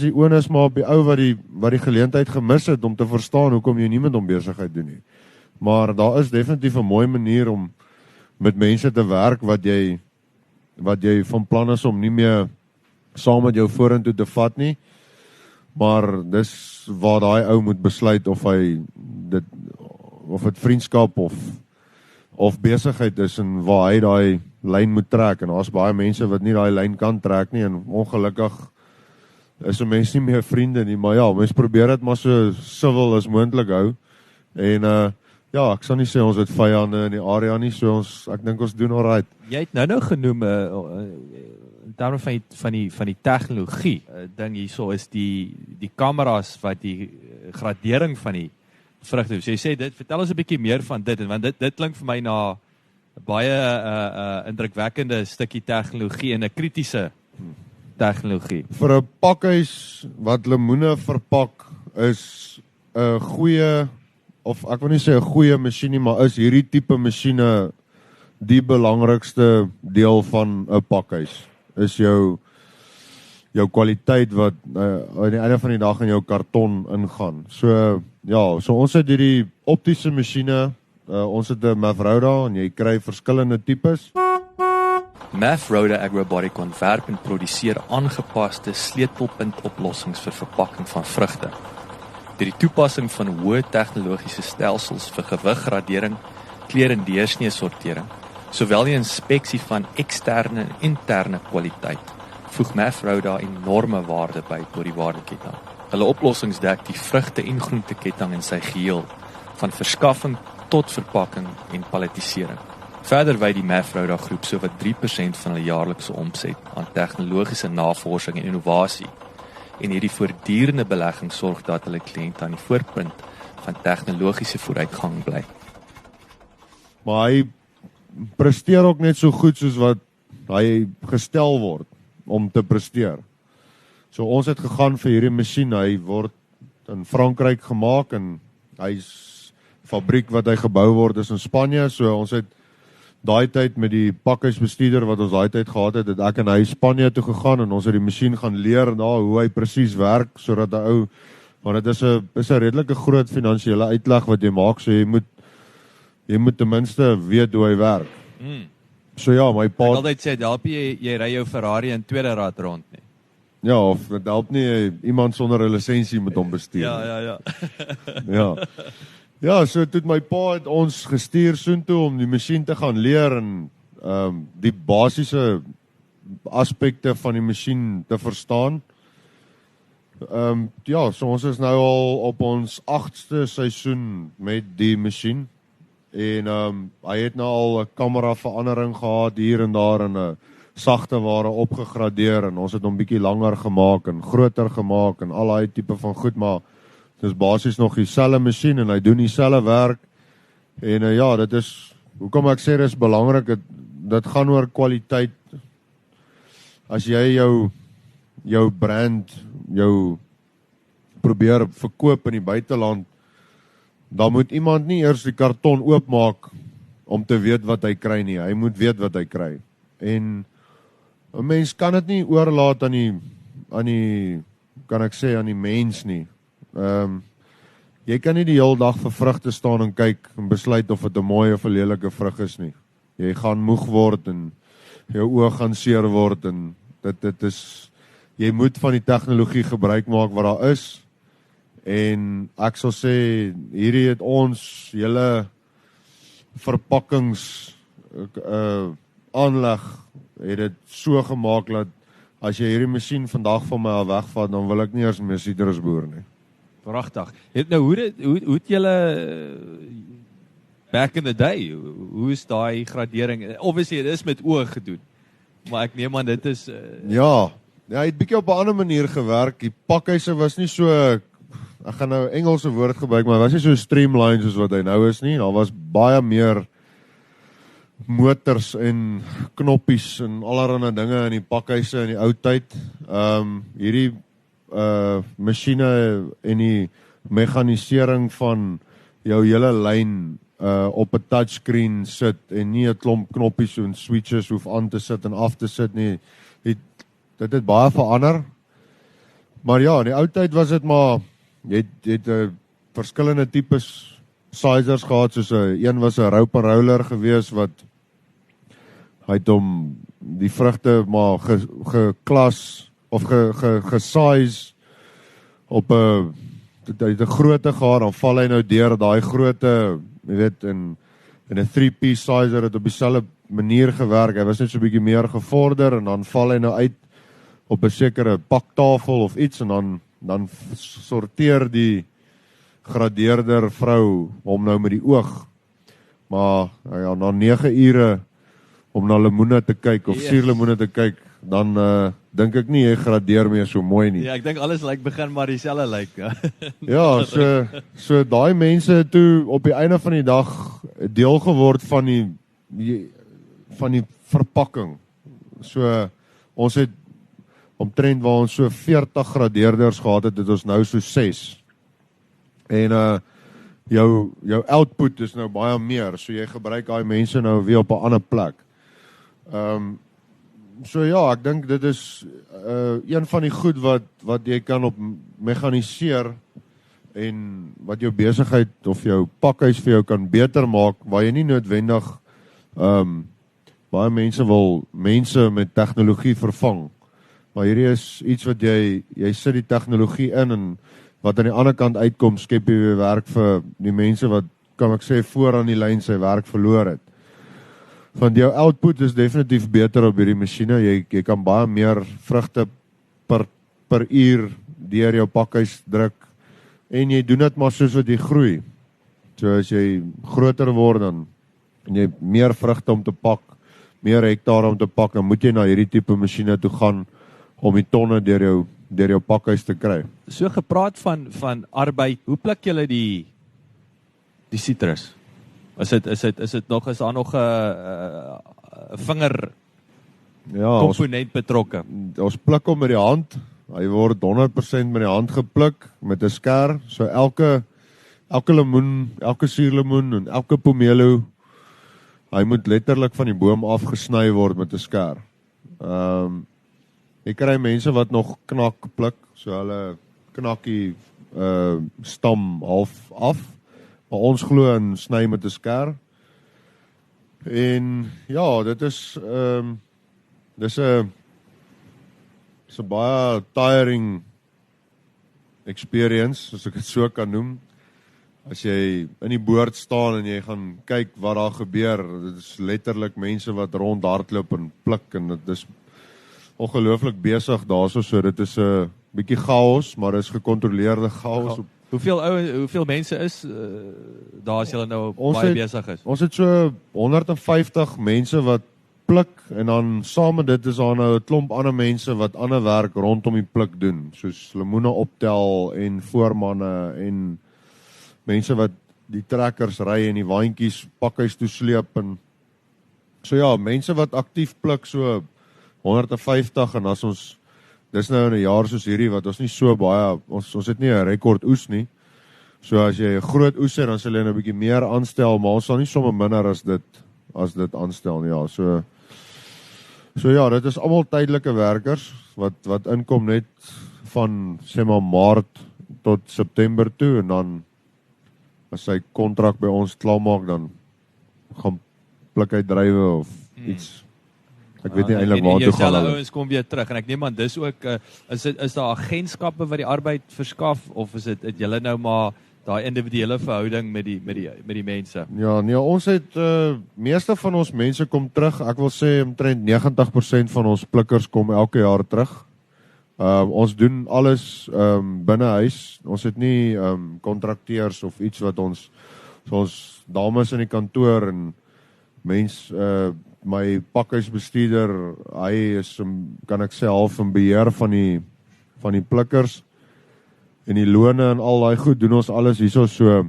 die onus maar op die ou wat die geleentheid gemis het om te verstaan hoekom jy nie met hom besigheid doen nie. Maar daar is definitief 'n mooi manier om met mense te werk wat jy van plan is om nie meer saam met jou vorentoe te vat nie. Maar dis waar daai ou moet besluit of dit vriendskap of besigheid is en waar hy daai lyn moet trek en daar's baie mense wat nie daai lyn kan trek nie en ongelukkig is 'n mens nie meer vriende nie, maar ja, mens probeer dit maar so civil as moontlik hou. En ja, ek sal nie sê ons het vyande in die area nie, so ek dink ons doen alright. Jy het nou genoem in terme van die tegnologie ding hierso is die kameras wat die gradering van die vrugte. So jy sê dit, vertel ons 'n bietjie meer van dit want dit klink vir my na 'n baie indrukwekkende stukkie tegnologie en 'n kritiese tegnologie. Vir 'n pakhuis wat lemoene verpak is 'n goeie of ek wil nie sê 'n goeie masjien nie, maar is hierdie tipe masjiene die belangrikste deel van 'n pakhuis. Is jou kwaliteit wat aan die einde van die dag in jou karton ingaan. So ons het hierdie optiese masjiene, ons het 'n Mavroda en jy kry verskillende tipes. Mavroda Agrobotic ontwerp en produseer aangepaste sleutelpuntoplossings vir verpakking van vrugte. Deur die toepassing van hoë tegnologiese stelsels vir gewiggradering, kleur- en deursnee sortering, sowel die inspeksie van eksterne en interne kwaliteit, voeg Mavroda enorme waarde by tot die waardeketting. Hulle oplossings dek die vrugte- en groenteketting in sy geheel, van verskaffing tot verpakking en palletisering. Verder wy die Mavroda groep sowat 3% van hulle jaarlikse omset aan tegnologiese navorsing en innovasie. En hierdie voortdurende belegging sorg dat hulle kliënte aan die voorpunt van tegnologiese vooruitgang bly. Maar hy presteer ook net so goed soos wat hy gestel word om te presteer. So ons het gegaan vir hierdie masjien, hy word in Frankryk gemaak en hy's fabriek wat hy gebou word is in Spanje, so ons het daai tyd met die pakhuisbestuurder wat ons daai tyd gehad het ek en hy Spanje toe gegaan en ons het die masjien gaan leer daar hoe hy presies werk sodat 'n ou, want dit is 'n redelike groot finansiële uitlag wat jy maak, so jy moet jy moet ten minste weet hoe hy werk. So ja, my Ek pa, altyd sê, help jy ry jou Ferrari in tweede rad rond nie. ja, of dit help nie, iemand sonder 'n lisensie moet hom bestuur. Ja. Ja. Ja, so toe my pa het ons gestuur soontoe om die masjien te gaan leer en die basiese aspekte van die masjien te verstaan. Ja, so ons is nou al op ons 8ste seisoen met die masjien en hy het nou al 'n kamera verandering gehad hier en daar en 'n sagte ware opgegradeer en ons het hom bietjie langer gemaak en groter gemaak en al daai tipe van goed, maar dit is basies nog dieselfde masjien en hy doen dieselfde werk en ja, dit is, hoekom ek sê dit is belangrik, dit gaan oor kwaliteit. As jy jou brand, jou probeer verkoop in die buiteland, dan moet iemand nie eers die karton oopmaak om te weet wat hy kry nie. Hy moet weet wat hy kry. En 'n mens kan dit nie oorlaat aan die kan ek sê aan die mens nie. Jy kan nie die hele dag vir vrugte staan en kyk en besluit of dit 'n mooi of 'n lelike vrug is nie. Jy gaan moeg word en jou oë gaan seer word en dit is, jy moet van die tegnologie gebruik maak wat daar is. En ek sal sê hierdie het ons hele verpakkings aanleg het dit so gemaak dat as jy hierdie masjien vandag van my af wegvat, dan wil ek nie eers meer sitrus boer nie. Pragtig. Nou hoe het julle back in the day, hoe is daai gradering? Obviously dit is met oë gedoen. Maar ek neem aan dit is Ja, hy het bietjie op 'n ander manier gewerk. Die pakhuise was nie so, ek gaan nou Engelse woord gebruik, maar was nie so streamlined soos wat hy nou is nie. Daar was baie meer motors en knoppies en allerlei dinge in die pakhuise in die ou tyd. Hierdie masjiene en die meganisering van jou hele lyn op 'n touchscreen sit en nie 'n klomp knoppies en switches hoef aan te sit en af te sit nie. Dit het baie verander. Maar ja, in die ou tyd was dit maar jy het verskillende tipes sizers gehad, soos een was 'n rope and roller gewees wat hy het hom die vrugte maar geklas of gesize op 'n grootte gehad, dan val hy nou deur daai grootte, jy weet, in 'n 3-piece sizer het op dieselfde manier gewerk. Hy was net so 'n bietjie meer gevorder en dan val hy nou uit op 'n sekere paktafel of iets en dan sorteer die gradeerder vrou hom nou met die oog. Maar ja, na 9 ure om na lemoene te kyk of suurlemoene te kyk, dan dink ek nie jy gradeer meer so mooi nie. Ja, ek dink alles begin maar dieselfde lyk. Ja, so daai mense toe op die einde van die dag deel geword van die verpakking. So ons het omtrent waar ons so 40 gradeerders gehad het ons nou so 6. En jou output is nou baie meer, so jy gebruik daai mense nou weer op 'n ander plek. So ja, ek dink dit is een van die goed wat jy kan op mekaniseer en wat jou besigheid of jou pakhuis vir jou kan beter maak, waar jy nie noodwendig baie mense wil mense met tegnologie vervang. Maar hierdie is iets wat jy sit die tegnologie in en wat aan die ander kant uitkom, skep jy weer werk vir die mense wat, kan ek sê, voor aan die lyn sy werk verloor het. Want jou output is definitief beter op hierdie masjiene. Jy kan baie meer vrugte per uur deur jou pakhuis druk en jy doen dit maar soos wat jy groei. So as jy groter word dan en jy meer vrugte om te pak, meer hektare om te pak, dan moet jy na hierdie tipe masjiene toe gaan om die tonne deur jou pakhuis te kry. So gepraat van arbeid, hoe pluk julle die sitrus? Is daar nog 'n vinger komponent betrokke? Ons pluk hom met die hand. Hy word 100% met die hand gepluk met 'n skêr. So elke lemoen, elke suurlemoen en elke pomelo, hy moet letterlik van die boom afgesny word met 'n skêr. Jy kry mense wat nog knak pluk, so hulle knak die stam half af. Maar ons glo in sny met 'n skêr. En ja, dit is dis 'n baie tiring experience, as ek dit so kan noem. As jy in die boord staan en jy gaan kyk wat daar gebeur, dit is letterlik mense wat rondhardloop en pluk en dit is ongelooflik besig daarso, so dit is 'n bietjie chaos, maar dit is gecontroleerde chaos. Hoeveel mense is daar as julle nou baie besig is? Ons het so 150 mense wat pluk en dan saam met dit is daar nou 'n klomp ander mense wat ander werk rondom die pluk doen, soos lemoene optel en voormanne en mense wat die trekkers ry en die waantjies pakhuis toe sleep en so ja, mense wat aktief pluk so 150 en as ons dis nou in 'n jaar soos hierdie wat ons nie so baie ons het nie 'n rekord oes nie. So as jy 'n groot oes het dan sal jy nou 'n bietjie meer aanstel, maar ons sal nie sommer minder as dit aanstel nie. Ja, so ja, dit is almal tydelike werkers wat inkom net van sê maar Maart tot September toe en dan as sy kontrak by ons klaarmaak dan gaan pluk hy drywe of iets. Ek weet nie eintlik waar toe gaan hulle. Ouens kom weer terug en ek neem aan dis ook is daar agentskappe wat die arbeid verskaf of is dit het julle nou maar daai individuele verhouding met die mense? Ja, nee, ons het meeste van ons mense kom terug. Ek wil sê omtrent 90% van ons plikkers kom elke jaar terug. Ons doen alles binne huis. Ons het nie kontrakteurs of iets wat ons dames in die kantoor en my pakhuisbestuurder, hy is kan ek sê half in beheer van die plikkers en die lone en al daai goed doen ons alles hierso so.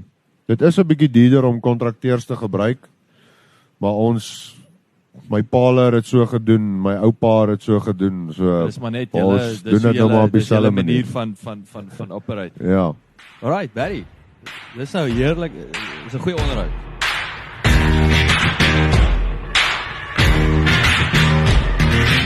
Dit is 'n bietjie duurder om kontrakteurs te gebruik, maar my pa het dit so gedoen, my oupa het dit so gedoen. So dis maar net julle manier van operate. Ja. Alright, Barry. Dis nou heerlik. Dis 'n goeie onderhoud.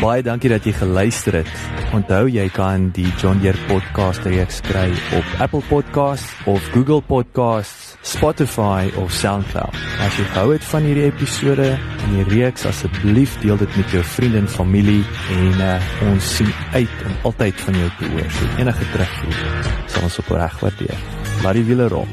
Baie dankie dat jy geluister het. Onthou jy kan die John Deere podcast reeks kry op Apple Podcasts of Google Podcasts, Spotify of SoundCloud. As jy gehou het van hierdie episode en die reeks, asseblief deel dit met jou vriende en familie en ons sien uit om altyd van jou te hoor. So enige terugvoer sal ons op reg waardeer. Laat die wiele rol.